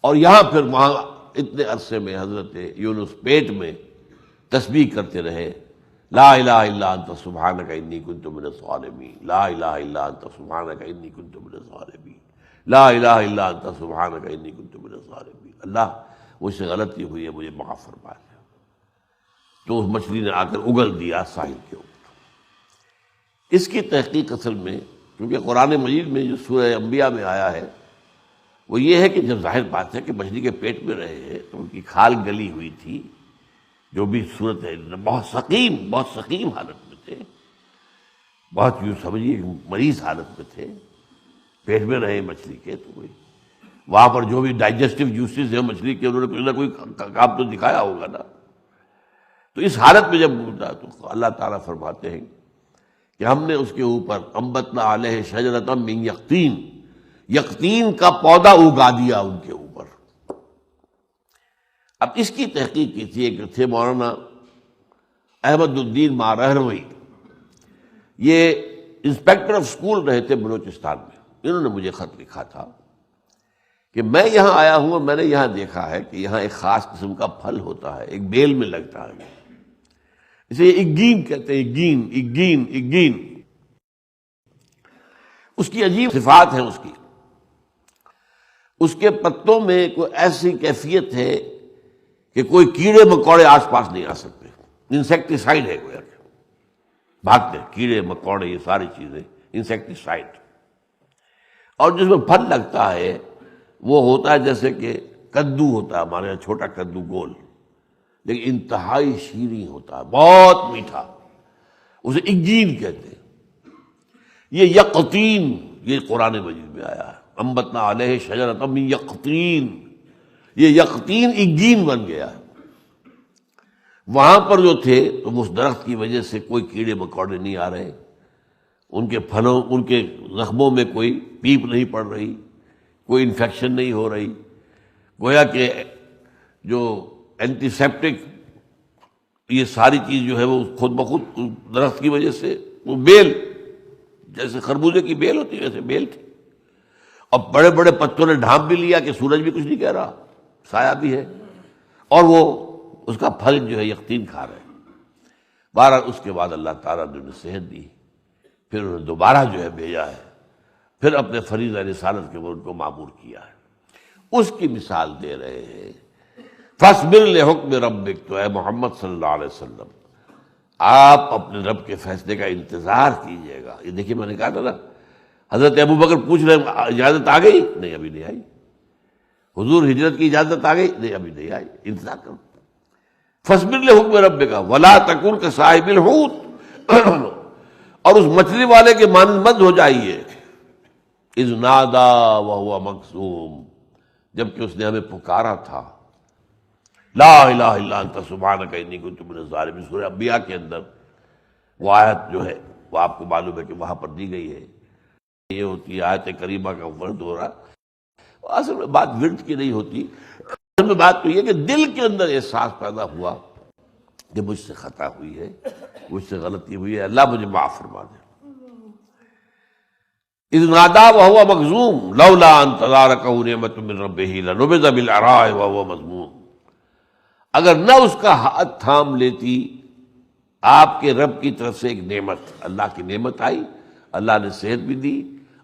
اور یہاں پھر وہاں اتنے عرصے میں حضرت یونس پیٹ میں تسبیح کرتے رہے، لا الہ الا انت سبحانک انی کنت من الظالمین، لا الہ الا انت سبحانک انی کنت من الظالمین، لا الہ الا انت سبحانک انی کنت من الظالمین. اللہ مجھ سے غلطی ہوئی ہے، مجھے معاف فرما دے. تو اس مچھلی نے آ کر اگل دیا ساحل کے اوپر. اس کی تحقیق اصل میں کیونکہ قرآن مجید میں جو سورہ انبیاء میں آیا ہے وہ یہ ہے کہ جب ظاہر بات ہے کہ مچھلی کے پیٹ میں رہے ہیں تو ان کی کھال گلی ہوئی تھی، جو بھی صورت ہے بہت سقیم حالت میں تھے، بہت یوں سمجھیے مریض حالت میں تھے، پیٹ میں رہے مچھلی کے. تو کوئی وہاں پر جو بھی ڈائجسٹو جوسز ہیں مچھلی کے، انہوں نے کوئی نہ کوئی کام تو دکھایا ہوگا نا. تو اس حالت میں جب ہوتا تو اللہ تعالیٰ فرماتے ہیں کہ ہم نے اس کے اوپر انبتنا علیہ شجرۃ من یقطین، یقطین کا پودا اگا دیا ان کے اوپر. اب اس کی تحقیق کی تھی کہ تھے مولانا احمد الدین مارہروی، یہ انسپیکٹر آف اسکول رہے تھے بلوچستان میں. انہوں نے مجھے خط لکھا تھا کہ میں یہاں آیا ہوں اور میں نے یہاں دیکھا ہے کہ یہاں ایک خاص قسم کا پھل ہوتا ہے، ایک بیل میں لگتا ہے، اسے اگین کہتے ہیں، اگین. اس کی عجیب صفات ہیں. اس کے پتوں میں کوئی ایسی کیفیت ہے کہ کوئی کیڑے مکوڑے آس پاس نہیں آ سکتے. انسیکٹیسائڈ ہے گویا کہ بھاگتے کیڑے مکوڑے، یہ ساری چیزیں انسیکٹیسائڈ. اور جس میں پھل لگتا ہے وہ ہوتا ہے جیسے کہ کدو ہوتا ہے ہمارے یہاں، چھوٹا کدو گول، لیکن انتہائی شیریں ہوتا ہے، بہت میٹھا. اسے اگین کہتے ہیں. یہ یقطین، یہ قرآن مجید میں آیا ہے، انبتنا علیہ شجرۃ من یقطین. یہ یقطین اگین بن گیا ہے. وہاں پر جو تھے تو اس درخت کی وجہ سے کوئی کیڑے مکوڑے نہیں آ رہے، ان کے پھلوں، ان کے زخموں میں کوئی پیپ نہیں پڑ رہی، کوئی انفیکشن نہیں ہو رہی. گویا کہ جو اینٹی سیپٹک یہ ساری چیز جو ہے وہ خود بخود درخت کی وجہ سے، وہ بیل جیسے خربوزے کی بیل ہوتی ہے ویسے بیل تھی. اور بڑے بڑے پتوں نے ڈھانپ بھی لیا کہ سورج بھی کچھ نہیں کہہ رہا، سایہ بھی ہے، اور وہ اس کا پھل جو ہے یقطین کھا رہے ہیں. بہرحال اس کے بعد اللہ تعالیٰ نے انہیں صحت دی، پھر انہوں نے دوبارہ جو ہے بھیجا ہے، پھر اپنے فریضہ رسالت کے اوپر ان کو معمور کیا ہے. اس کی مثال دے رہے ہیں. فاصبر لحکم ربک، تو اے محمد صلی اللہ علیہ وسلم آپ اپنے رب کے فیصلے کا انتظار کیجیے گا. یہ دیکھیے میں نے کہا تھا نا، حضرت ابو بکر پوچھ رہے ہیں اجازت آ گئی؟ نہیں ابھی نہیں آئی. حضور ہجرت کی اجازت آ گئی؟ نہیں ابھی نہیں آئی، انتظار کرو. فاصبر لحکم ربک ولا تکن کصاحب الحوت، اور اس مچھلی والے کے مانند مت ہو جائیے، اذ نادا وہو مکظوم، جبکہ اس نے ہمیں پکارا تھا، لا الہ الا انت سبحانک انی کنت من الظالمین. سورہ انبیاء کے اندر وہ آیت جو ہے وہ آپ کو معلوم ہے کہ وہاں پر دی گئی ہے. یہ ہوتی ہے آیت کریمہ کا ورد ہو رہا. اصل میں بات ورد کی نہیں ہوتی، اصل میں بات تو یہ کہ دل کے اندر احساس پیدا ہوا کہ مجھ سے خطا ہوئی ہے، مجھ سے غلطی ہوئی ہے، اللہ مجھے معاف فرما دے. اذ نادا وہو مکظوم لولا ان تدارکہ نعمۃ من ربہ لنبذ بالعراء وہو مذموم. اگر نہ اس کا ہاتھ تھام لیتی آپ کے رب کی طرف سے ایک نعمت، اللہ کی نعمت آئی، اللہ نے صحت بھی دی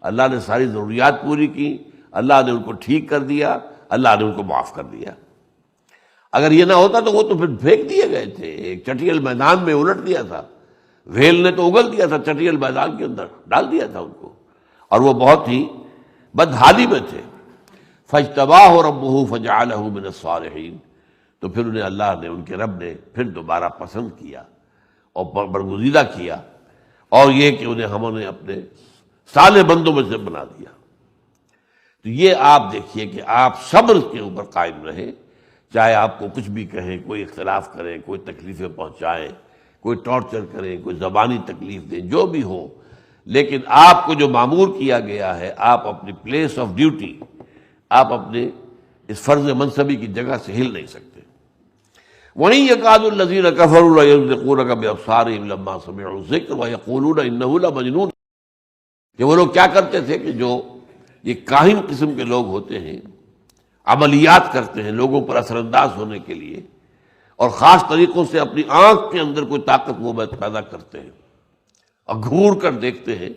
اللہ نے ساری ضروریات پوری کی، اللہ نے ان کو ٹھیک کر دیا، اللہ نے ان کو معاف کر دیا۔ اگر یہ نہ ہوتا تو وہ تو پھر پھینک دیے گئے تھے، ایک چٹیل میدان میں الٹ دیا تھا، ویل نے تو اگل دیا تھا چٹیل میدان کے اندر، ڈال دیا تھا ان کو، اور وہ بہت ہی بدحالی میں تھے۔ فاجتباہ ربہ فجعلہ من الصالحین، تو پھر انہیں اللہ نے، ان کے رب نے پھر دوبارہ پسند کیا اور برگزیدہ کیا، اور یہ کہ انہیں ہم نے اپنے صالح بندوں میں سے بنا دیا۔ تو یہ آپ دیکھیے کہ آپ صبر کے اوپر قائم رہیں، چاہے آپ کو کچھ بھی کہیں، کوئی اختلاف کریں، کوئی تکلیفیں پہنچائیں، کوئی ٹارچر کریں، کوئی زبانی تکلیف دیں، جو بھی ہو، لیکن آپ کو جو معمور کیا گیا ہے، آپ اپنی پلیس آف ڈیوٹی، آپ اپنے اس فرض منصبی کی جگہ سے ہل نہیں سکتے۔ وَإِن يَكَادُ الَّذِينَ كَفَرُوا لَيُزْلِقُونَكَ بِأَبْصَارِهِمْ لَمَّا سَمِعُوا الذِّكْرَ وَيَقُولُونَ إِنَّهُ لَمَجْنُونٌ، کہ وہ لوگ کیا کرتے تھے کہ جو یہ کاہن قسم کے لوگ ہوتے ہیں، عملیات کرتے ہیں لوگوں پر اثر انداز ہونے کے لیے، اور خاص طریقوں سے اپنی آنکھ کے اندر کوئی طاقت وہ پیدا کرتے ہیں اور گھور کر دیکھتے ہیں،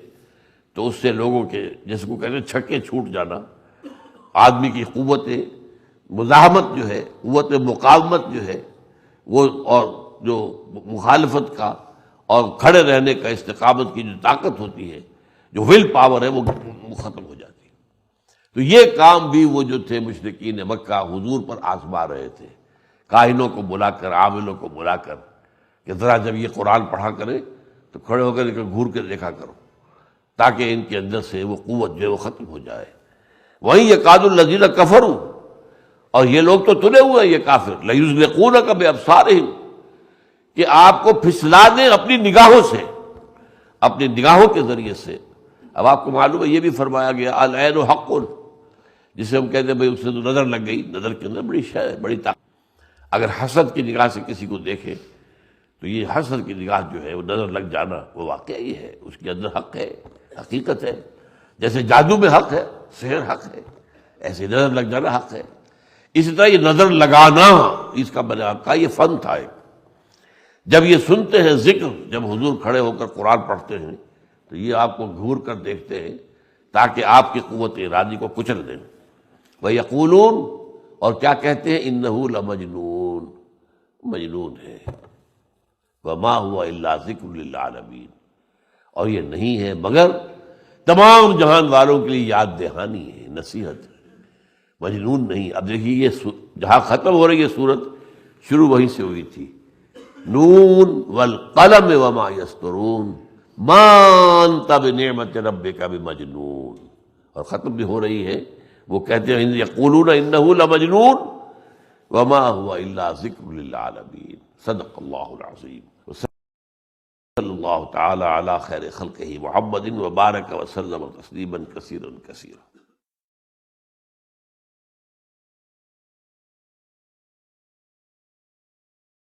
تو اس سے لوگوں کے، جس کو کہتے ہیں چھکے چھوٹ جانا، آدمی کی قوت مزاحمت جو ہے، قوت مقاومت جو ہے وہ، اور جو مخالفت کا اور کھڑے رہنے کا استقامت کی جو طاقت ہوتی ہے، جو ول پاور ہے، وہ ختم ہو جاتی ہے۔ تو یہ کام بھی وہ جو تھے مشرکین مکہ حضور پر آزما رہے تھے، کاہنوں کو بلا کر، عاملوں کو بلا کر، کہ ذرا جب یہ قرآن پڑھا کرے تو کھڑے ہو کر گھور کے دیکھا کرو، تاکہ ان کے اندر سے وہ قوت جو ہے وہ ختم ہو جائے۔ وہیں یکاد الذین کفروا، اور یہ لوگ تو تلے ہوئے ہیں، یہ کافر، لیزلقونک بابصارہم، کہ آپ کو پھسلا دیں اپنی نگاہوں سے، اپنی نگاہوں کے ذریعے سے۔ اب آپ کو معلوم ہے یہ بھی فرمایا گیا العین حق، جسے ہم کہتے ہیں بھئی اس سے تو نظر لگ گئی، نظر کے اندر بڑی شے ہے، بڑی طاقت۔ اگر حسد کی نگاہ سے کسی کو دیکھے تو یہ حسد کی نگاہ جو ہے وہ نظر لگ جانا، وہ واقعہ ہی ہے، اس کے اندر حق ہے، حقیقت ہے۔ جیسے جادو میں حق ہے، سحر حق ہے، ایسے نظر لگ جانا حق ہے۔ اسی طرح یہ نظر لگانا، اس کا میں نے آپ کہا یہ فن تھا ایک۔ جب یہ سنتے ہیں ذکر، جب حضور کھڑے ہو کر قرآن پڑھتے ہیں تو یہ آپ کو گھور کر دیکھتے ہیں تاکہ آپ کی قوت ارادی کو کچل دیں۔ وَيَقُولُونَ، اور کیا کہتے ہیں، إِنَّهُ لَمَجْنُونٌ، مجنون ہے، وَمَا هُوَ إِلَّا ذِكْرٌ لِلْعَالَمِينَ، اور یہ نہیں ہے مگر تمام جہان والوں کے لیے یاد دہانی ہے، نصیحت ہے، مجنون نہیں۔ اب دیکھیے یہ جہاں ختم ہو رہی ہے سورت، شروع وہیں سے ہوئی تھی، نون والقلم وما یسطرون ما انت بنعمت ربک بمجنون، اور ختم بھی ہو رہی ہے، وہ کہتے ہیں یقولون انہ لمجنون وما هو الا ذکر للعالمین۔ صدق اللہ العظیم، صلی اللہ تعالی علی خیر خلقہ محمد وبارک وسلم تسلیما کثیرا کثیرا۔